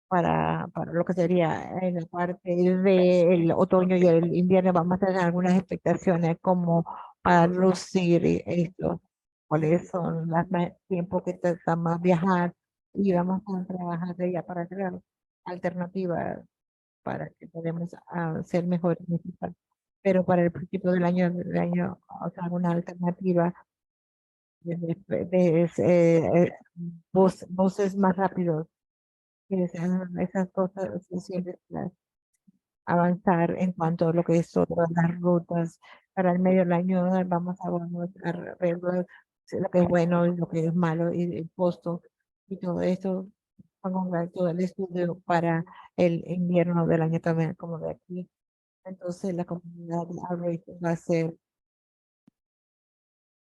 para lo que sería en la parte del otoño y el invierno, vamos a tener algunas expectaciones como para lucir esto, cuáles son las tiempos que tratamos viajar y vamos a trabajar de ella para crear alternativas para que podamos ser mejores en este país. Pero para el principio del año, o sea, alguna alternativa voces más rápidos que sean esas cosas siempre avanzar en cuanto a lo que es todas las rutas para el medio del año. Vamos a ver lo que es bueno y lo que es malo y el costo y todo esto. Vamos a ver todo el estudio para el invierno del año también, como de aquí. Entonces la comunidad de outreach va a ser,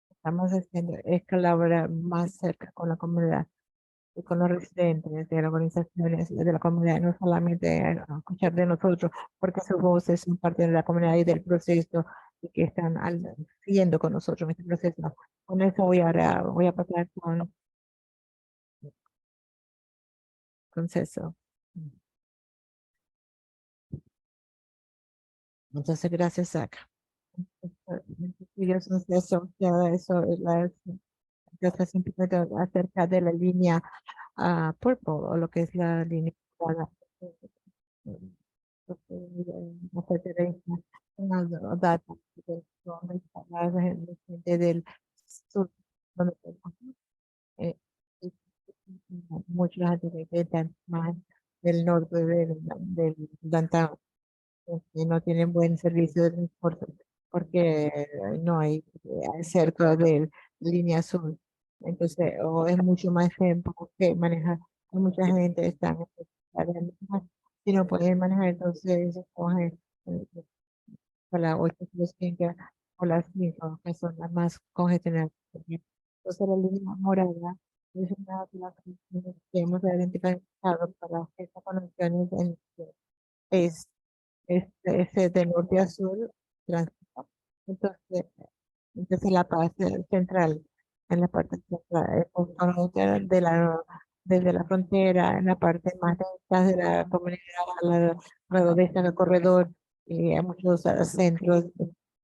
estamos haciendo, es colaborar más cerca con la comunidad y con los residentes de las organizaciones de la comunidad, no solamente a escuchar de nosotros, porque sus voces son parte de la comunidad y del proceso y que están siguiendo con nosotros en este proceso. Con eso voy a pasar con César. Entonces, gracias, Zach. Ellos nos desarrollaron eso, las simplemente acerca de la línea purple o lo que es la línea dorada. Acerca de una data de donde está la gente del sur, donde eh, y- mucha gente que está más del norte del downtown, que no tienen buen servicio de transporte porque no hay cerca de línea azul. Entonces, o es mucho más tiempo que manejar. Mucha gente está en esta área, si no pueden manejar, entonces cogen a las 8:05 o las 5, que son las más congestionadas. Entonces, la línea morada es una de las que hemos identificado para estas conexiones es, es de norte a sur. Tránsito. Entonces, entonces la parte central, en la parte central, de desde la frontera, en la parte más densa de la comunidad, luego de este corredor, y hay muchos centros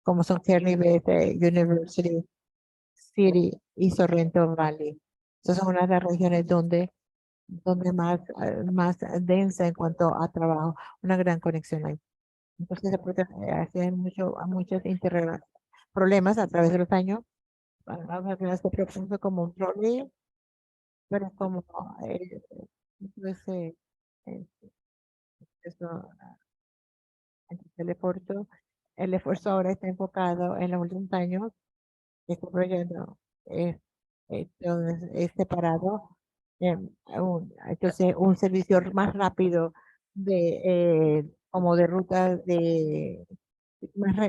como son Kearney Bay, University City y Sorrento Valley. Esas son unas de las regiones donde más densa en cuanto a trabajo, una gran conexión hay. Entonces, se puede hacer a muchos problemas a través de los años. A veces este proceso como un problema, pero es como pues, eh, eso, el esfuerzo ahora está enfocado en los últimos años. Este proyecto es, es separado. Entonces, un servicio más rápido como de ruta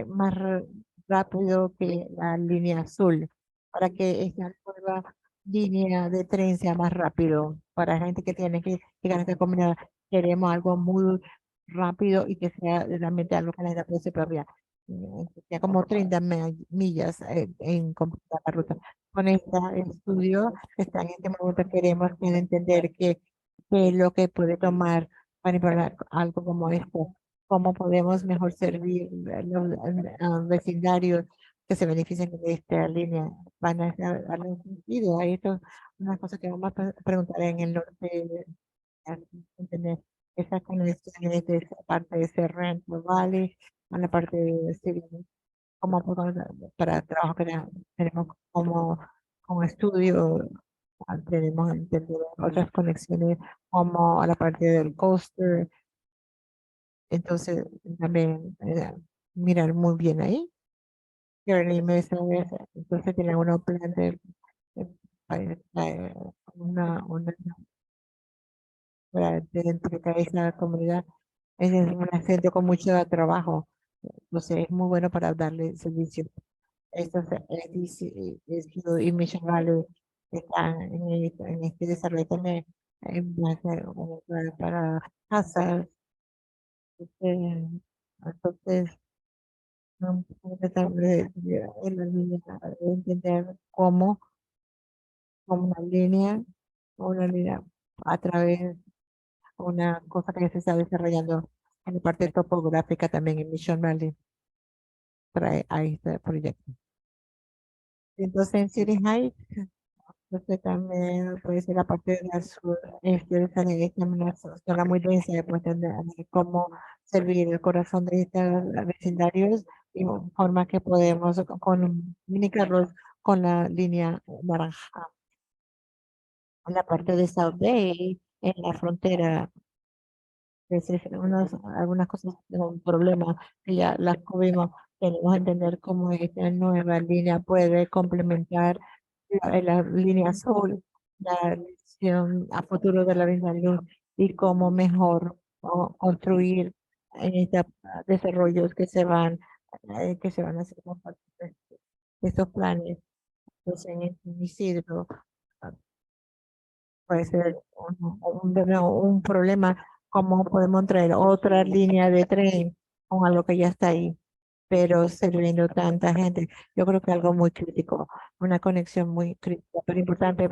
más rápido que la línea azul, para que esta nueva línea de tren sea más rápido para la gente que tiene que llegar a esta comunidad. Queremos algo muy rápido y que sea realmente algo que la gente puede perder. Ya como 30 millas en completar la ruta. Con este estudio, está en este momento queremos entender qué es lo que puede tomar para implementar algo como esto, cómo podemos mejor servir a los vecindarios que se benefician de esta línea. Van a darle un sentido. Ahí esto es una cosa que vamos a preguntar en el norte, a entender esas conexiones de esa parte de Serrano Valley, a la parte de civil, como para trabajo que tenemos como estudio, tenemos entender otras conexiones como a la parte del coaster, entonces, también mirar muy bien ahí. Kearney Mesa, entonces tiene una plan de- para una para identificar esa comunidad. Es un centro con mucho trabajo, entonces es muy bueno para darle servicio. Estos edificios y Mission Valley están en este desarrollo también. en base para hacer. Entonces, no puedo tratar en la línea de entender cómo una línea a través una cosa que se está desarrollando en la parte topográfica también en Mission Valley trae a este proyecto. Entonces en City Heights, entonces también puede ser la parte de la sur, es una zona muy densa, de pues, de cómo servir el corazón de estos vecindarios y forma que podemos comunicarlos con la línea naranja. En la parte de South Bay, en la frontera decir, algunas cosas, un problema que ya las cubrimos, tenemos que entender cómo esta nueva línea puede complementar la línea azul, la visión a futuro de la línea luz y cómo mejor construir estos desarrollos que se van a hacer con parte de estos planes. Entonces, en San Isidro puede ser un problema, cómo podemos traer otra línea de tren con algo que ya está ahí, pero sirviendo tanta gente. Yo creo que algo muy crítico, una conexión muy crítica, pero importante.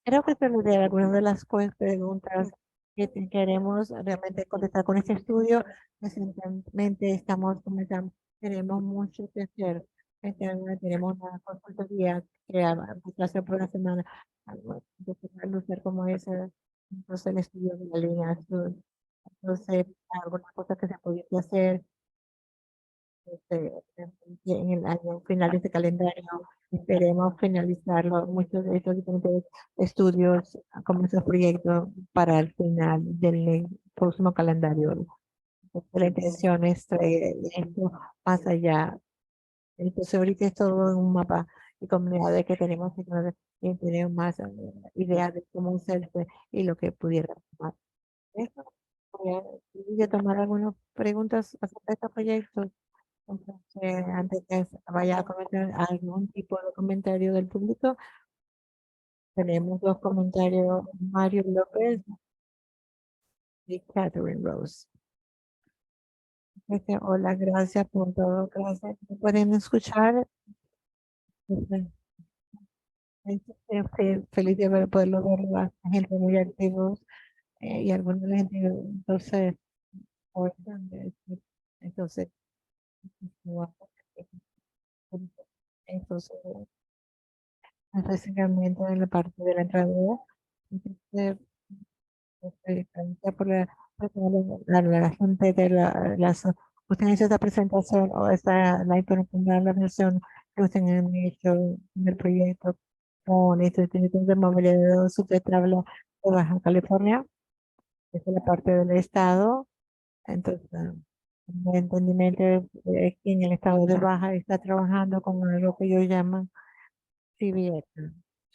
Creo que se de algunas de las preguntas que queremos realmente contestar con este estudio. Recientemente estamos comenzando, tenemos mucho que hacer. Tenemos una consultoría que hace por una semana de luchar como ese, entonces el estudio de la línea azul. Entonces, algunas cosas que se podían hacer este, en el año final de este calendario. Esperemos finalizarlo, muchos de estos diferentes estudios como esos proyectos para el final del próximo calendario. Entonces, la intención es traer esto más allá. Entonces, ahorita es todo un mapa y comunidades que tenemos que tener más ideas de cómo hacerse y lo que pudiera tomar. Eso, voy a tomar algunas preguntas acerca de estos proyectos. Entonces, antes que vaya a comentar algún tipo de comentario del público, tenemos dos comentarios, Mario López y Catherine Rose. Hola, gracias por todo, gracias. ¿Me pueden escuchar? Feliz de poderlo ver a gente muy activos y alguna de la gente, entonces, entonces, entonces, básicamente en la parte de la entrada, entonces, gracias por la gente de ustedes esta presentación o la información, la versión que ustedes han hecho del proyecto con este Instituto de Movilidad Sustentable de Baja California, esa es la parte del Estado. Entonces, mi entendimiento es que en el Estado de Baja está trabajando con algo que ellos llaman CBS.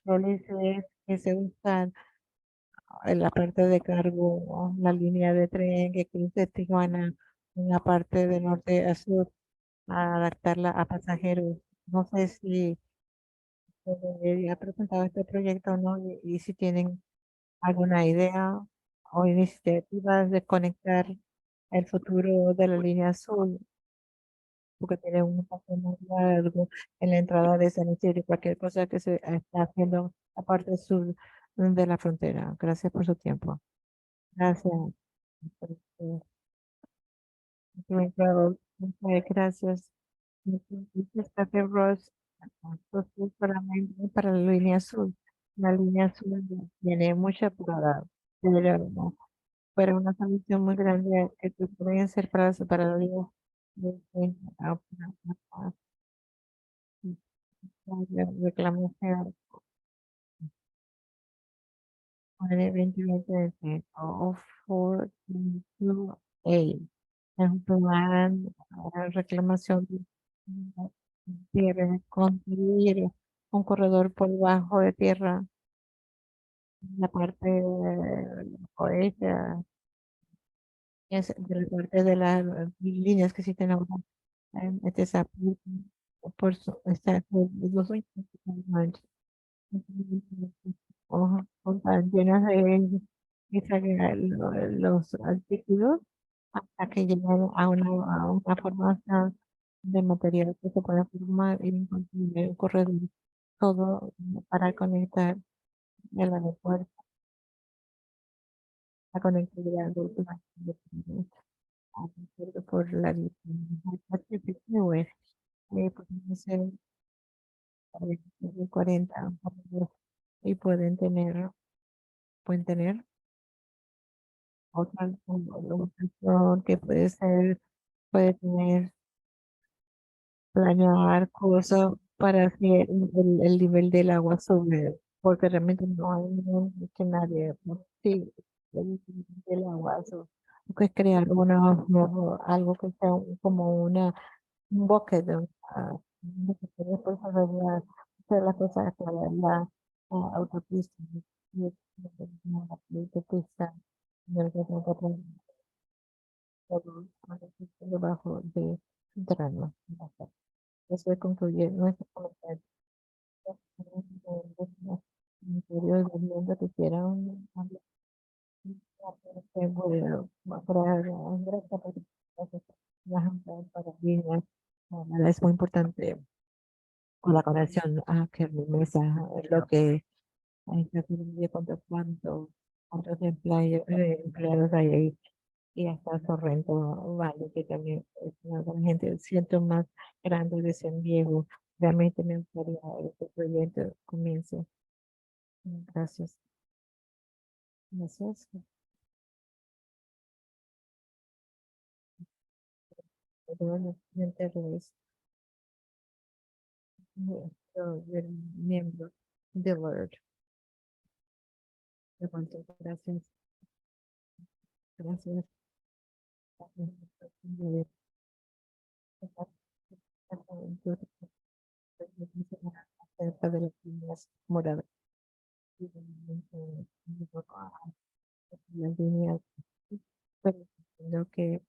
Roles es que se usan en la parte de cargo, la línea de tren que cruza Tijuana en la parte de norte a sur, a adaptarla a pasajeros. No sé si se ha presentado este proyecto o no, y si tienen alguna idea o iniciativas de conectar el futuro de la línea azul, porque tiene un paso muy largo en la entrada de San Isidro, cualquier cosa que se está haciendo en la parte sur de la frontera. Gracias por su tiempo. Gracias. Muchas gracias. Muchas Ross. Entonces, solamente para la línea azul. La línea azul tiene mucha plata, pero una solución muy grande que pueden ser para la línea reclamación por el 2020 o 4.2A. Es un plan reclamación de construir un corredor por debajo de tierra en la parte oeste, de la parte de las líneas que existen ahora. Este es por está por los hojas llenas de y sacar los artículos hasta que lleguen a una formación de material que se pueda formar y construir un corredor, todo para conectar el aeropuerto, la conectividad de por la vía Pacífico, pueden ser 40 y pueden tener otra opción que puede tener planear cosas para que el nivel del agua sube, porque realmente no hay que nadie, ¿no? Sí, el nivel del agua sube. Que es crear algo que sea como un bucket, que después hacer las cosas para la autopista, la autopista, y el que tenga que poner todo debajo de subterráneo. Eso concluye nuestro comentario. Interior del mundo que quieran hablar. Bueno, para líneas. Es muy importante con la conexión a que mi mesa, lo que hay que hacer de cuántos empleados hay ahí y hasta Sorrento Vale, que también es una gran gente, siento más grande de San Diego. Realmente me gustaría que este proyecto comience. Gracias. Gracias. Bueno, Luis, del miembro de Word. Gracias. Gracias. Acerca de las líneas moradas. Las líneas, pero lo que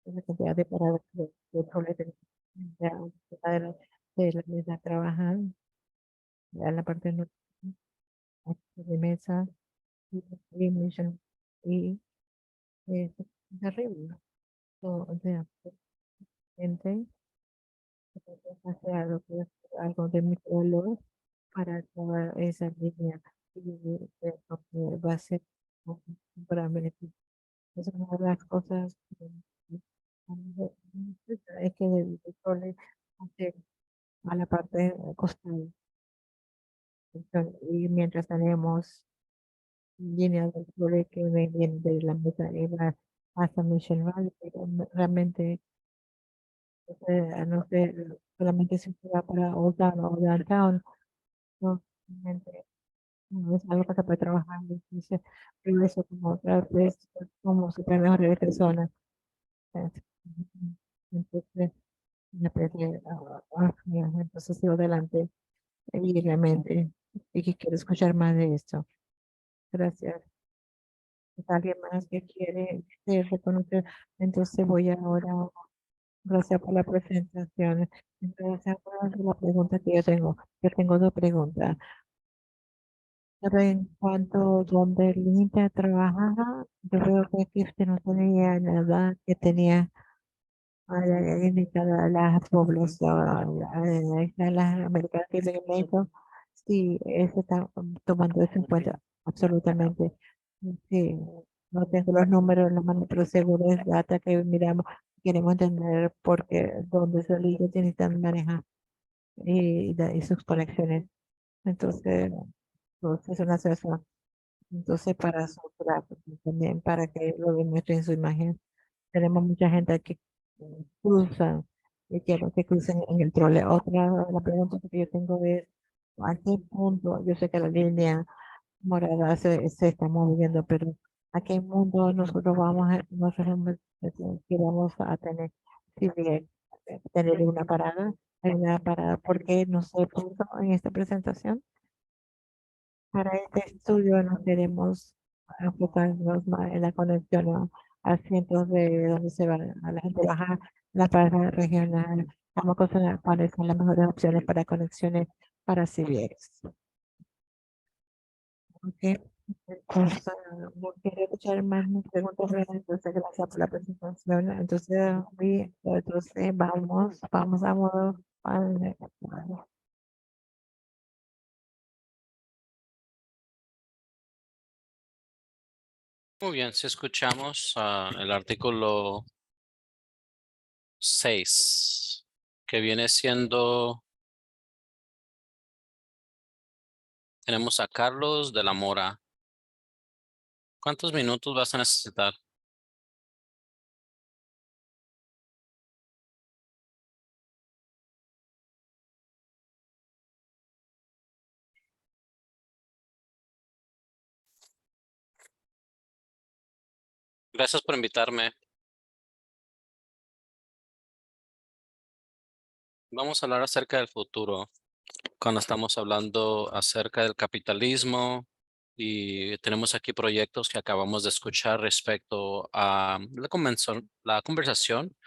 la cantidad de paradas de troles de la mesa trabajan en la parte norte de mesa y mission y es terrible. O sea, gente hace algo que es algo de mucho valor para toda esa línea y lo que va a ser para beneficio. Es una de las cosas es que el petróleo hace a la parte costal. Y mientras tenemos líneas de petróleo que vienen de la mesa y va hasta Mission Valley, pero realmente no sé, solamente se va para Old Town o Downtown, no, realmente no es algo que se puede trabajar, dice, pero eso como otra vez, como se puede mejorar de personas. Entonces, me parece, entonces sigo adelante y realmente, y que quiero escuchar más de esto. Gracias. ¿Alguien más que quiere reconocer? Entonces voy ahora, gracias por la presentación. Entonces, ahora la pregunta que yo tengo. Yo tengo dos preguntas. Pero en cuanto donde el Linda trabajaba, yo veo que aquí usted no tenía la edad que tenía indicada la población, las americanas que se México. Sí, eso está tomando eso en cuenta absolutamente. Sí, no tengo los números en la mano, pero seguro es data que miramos, queremos entender por qué, dónde se liga, tiene que manejar y sus conexiones. Entonces, es una situación. Entonces, para su también para que lo demuestre en su imagen, tenemos mucha gente que cruza y quiero que crucen en el trole. La pregunta que yo tengo es, ¿a qué punto? Yo sé que la línea morada se está moviendo, pero ¿a qué mundo nosotros que vamos a tener, si bien, tener una parada, porque no se puso en esta presentación? Para este estudio nos queremos enfocarnos más en la conexión a cientos de donde se va a la gente baja la parada regional, Vamos a considerar cuáles son las mejores opciones para conexiones para CBX. Ok. Entonces, no quiero escuchar más preguntas. Entonces, gracias por la presentación. Entonces, vamos a modo. Muy bien, si escuchamos el artículo 6, que viene siendo, tenemos a Carlos de la Mora. ¿Cuántos minutos vas a necesitar? Gracias por invitarme. Vamos a hablar acerca del futuro, cuando estamos hablando acerca del capitalismo y tenemos aquí proyectos que acabamos de escuchar respecto a la conversación.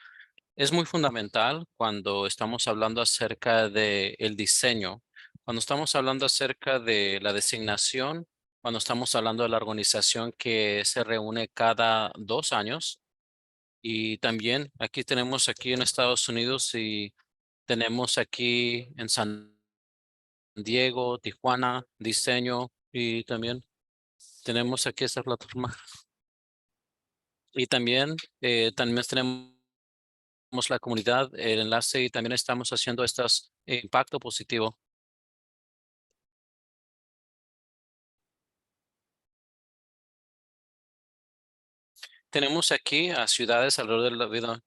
Es muy fundamental cuando estamos hablando acerca de el diseño, cuando estamos hablando acerca de la designación, cuando estamos hablando de la organización que se reúne cada 2 años. Y también aquí tenemos aquí en Estados Unidos y tenemos aquí en San Diego, Tijuana, diseño y también tenemos aquí esta plataforma. Y también tenemos la comunidad, el enlace y también estamos haciendo estos impacto positivo. Tenemos aquí a ciudades alrededor de la vida.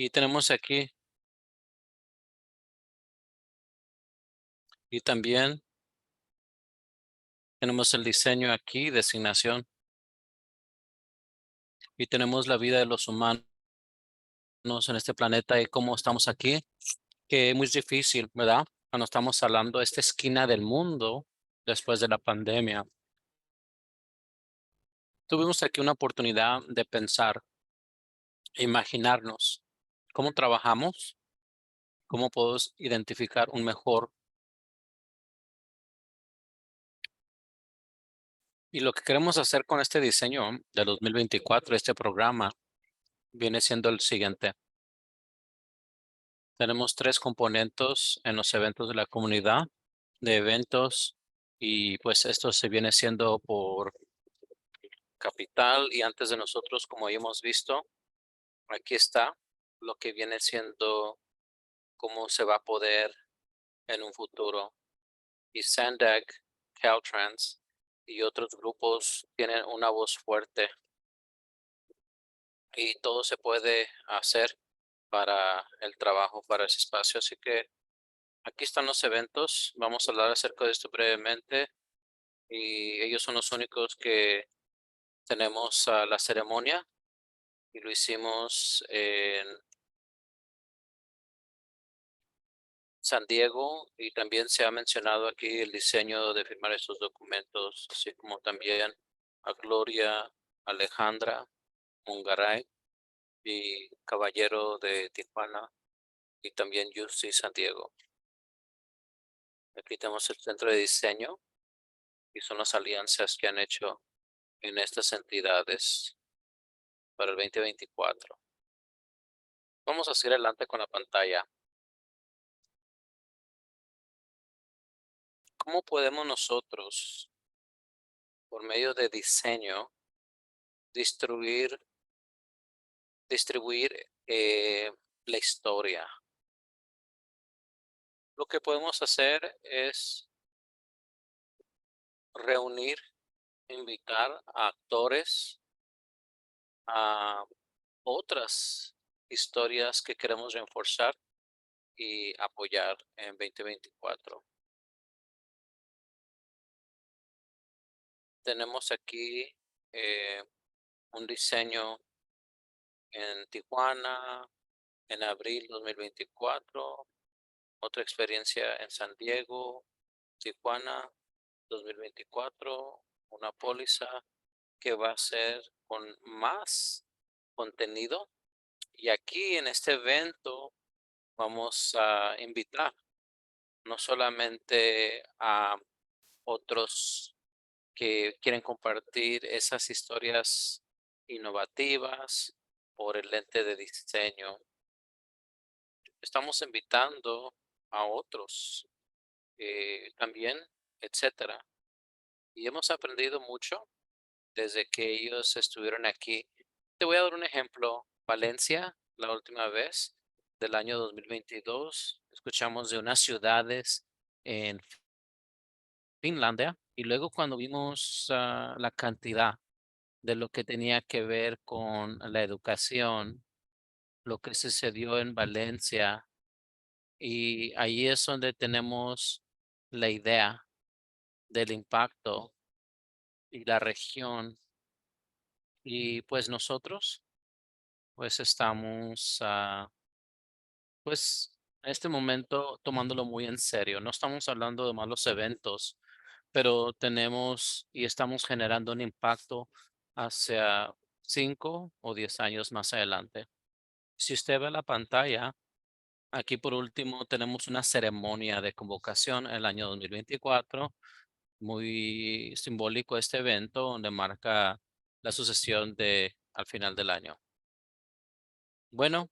Y tenemos aquí y también tenemos el diseño aquí, designación. Y tenemos la vida de los humanos en este planeta y cómo estamos aquí, que es muy difícil, ¿verdad? Cuando estamos hablando de esta esquina del mundo después de la pandemia. Tuvimos aquí una oportunidad de pensar, imaginarnos cómo trabajamos, cómo podemos identificar un mejor. Y lo que queremos hacer con este diseño de 2024, este programa, viene siendo el siguiente. Tenemos 3 componentes en los eventos de la comunidad, de eventos, y pues esto se viene siendo por capital y antes de nosotros, como ya hemos visto, aquí está lo que viene siendo cómo se va a poder en un futuro. Y SANDAG, Caltrans y otros grupos tienen una voz fuerte y todo se puede hacer para el trabajo, para ese espacio. Así que aquí están los eventos. Vamos a hablar acerca de esto brevemente y ellos son los únicos que tenemos la ceremonia y lo hicimos en San Diego y también se ha mencionado aquí el diseño de firmar estos documentos, así como también a Gloria Alejandra Mungaray y Caballero de Tijuana y también UC San Diego. Aquí tenemos el centro de diseño y son las alianzas que han hecho en estas entidades para el 2024. Vamos a seguir adelante con la pantalla. ¿Cómo podemos nosotros, por medio de diseño, distribuir la historia? Lo que podemos hacer es reunir, invitar a actores, a otras historias que queremos reforzar y apoyar en 2024. Tenemos aquí un diseño en Tijuana en abril 2024, otra experiencia en San Diego, Tijuana 2024, una póliza que va a ser con más contenido. Y aquí en este evento vamos a invitar no solamente a otros que quieren compartir esas historias innovativas por el lente de diseño. Estamos invitando a otros también, etcétera. Y hemos aprendido mucho desde que ellos estuvieron aquí. Te voy a dar un ejemplo. Valencia, la última vez del año 2022, escuchamos de unas ciudades en Finlandia y luego cuando vimos la cantidad de lo que tenía que ver con la educación, lo que sucedió en Valencia, y ahí es donde tenemos la idea del impacto y la región. Y pues nosotros, pues estamos, pues en este momento tomándolo muy en serio. No estamos hablando de malos eventos, pero tenemos y estamos generando un impacto hacia 5 o 10 años más adelante. Si usted ve la pantalla, aquí por último tenemos una ceremonia de convocación el año 2024, muy simbólico este evento donde marca la sucesión de al final del año. Bueno,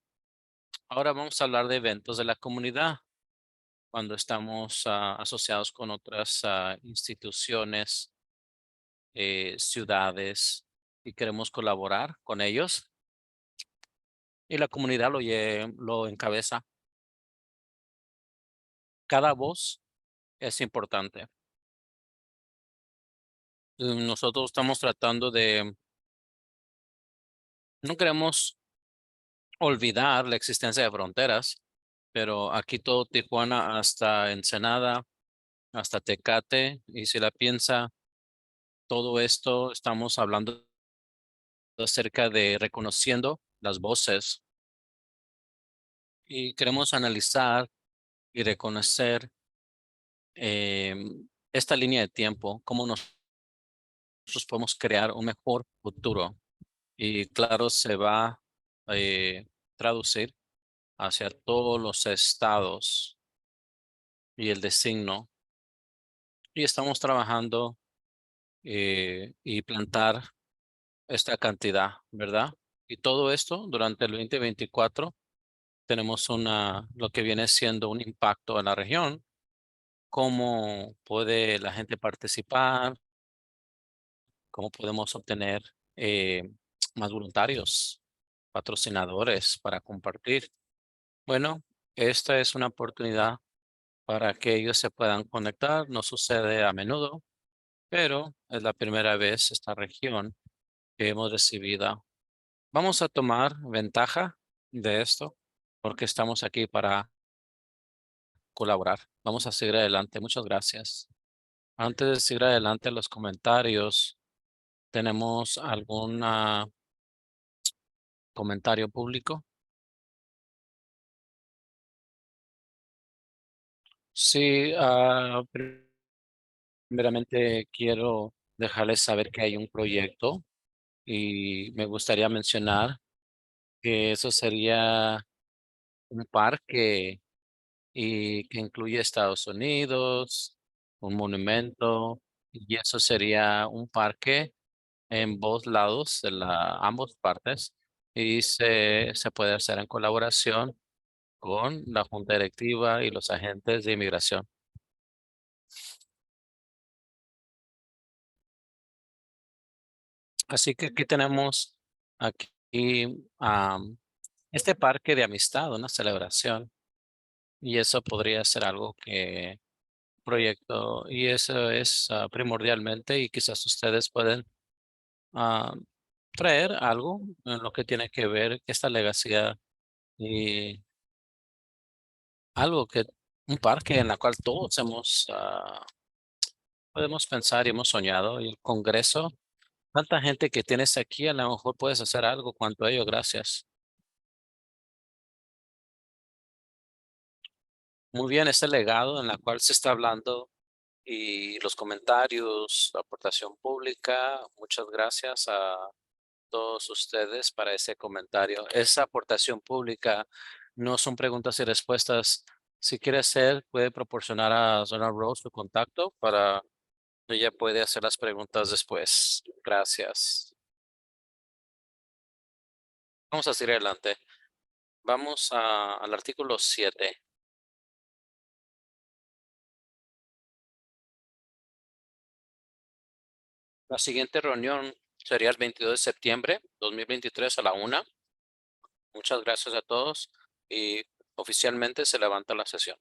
ahora vamos a hablar de eventos de la comunidad cuando estamos asociados con otras instituciones, ciudades y queremos colaborar con ellos y la comunidad lo encabeza. Cada voz es importante. Nosotros estamos tratando no queremos olvidar la existencia de fronteras, pero aquí todo Tijuana hasta Ensenada, hasta Tecate, y si la piensa, todo esto estamos hablando acerca de reconociendo las voces y queremos analizar y reconocer esta línea de tiempo, cómo nosotros podemos crear un mejor futuro. Y claro, se va a traducir hacia todos los estados y el designo. Y estamos trabajando y plantar esta cantidad, ¿verdad? Y todo esto durante el 2024 tenemos lo que viene siendo un impacto en la región, cómo puede la gente participar, cómo podemos obtener más voluntarios, patrocinadores para compartir. Bueno, esta es una oportunidad para que ellos se puedan conectar. No sucede a menudo, pero es la primera vez esta región que hemos recibido. Vamos a tomar ventaja de esto porque estamos aquí para colaborar. Vamos a seguir adelante. Muchas gracias. Antes de seguir adelante, los comentarios, ¿tenemos algún comentario público? Sí, primeramente quiero dejarles saber que hay un proyecto y me gustaría mencionar que eso sería un parque y que incluye Estados Unidos, un monumento, y eso sería un parque en ambos lados de ambas partes y se puede hacer en colaboración con la junta directiva y los agentes de inmigración. Así que aquí tenemos aquí este parque de amistad, una celebración, y eso podría ser algo que proyecto, y eso es primordialmente, y quizás ustedes pueden ah, traer algo en lo que tiene que ver esta legacía y algo un parque en la cual todos podemos pensar y hemos soñado, y el Congreso, tanta gente que tienes aquí, a lo mejor puedes hacer algo cuanto a ello, gracias. Muy bien, ese legado en la cual se está hablando y los comentarios, la aportación pública. Muchas gracias a todos ustedes para ese comentario. Esa aportación pública no son preguntas y respuestas. Si quiere hacer, puede proporcionar a Zona Rose su contacto para ella puede hacer las preguntas después. Gracias. Vamos a seguir adelante. Vamos al artículo 7. La siguiente reunión sería el 22 de septiembre 2023 a la 1. Muchas gracias a todos y oficialmente se levanta la sesión.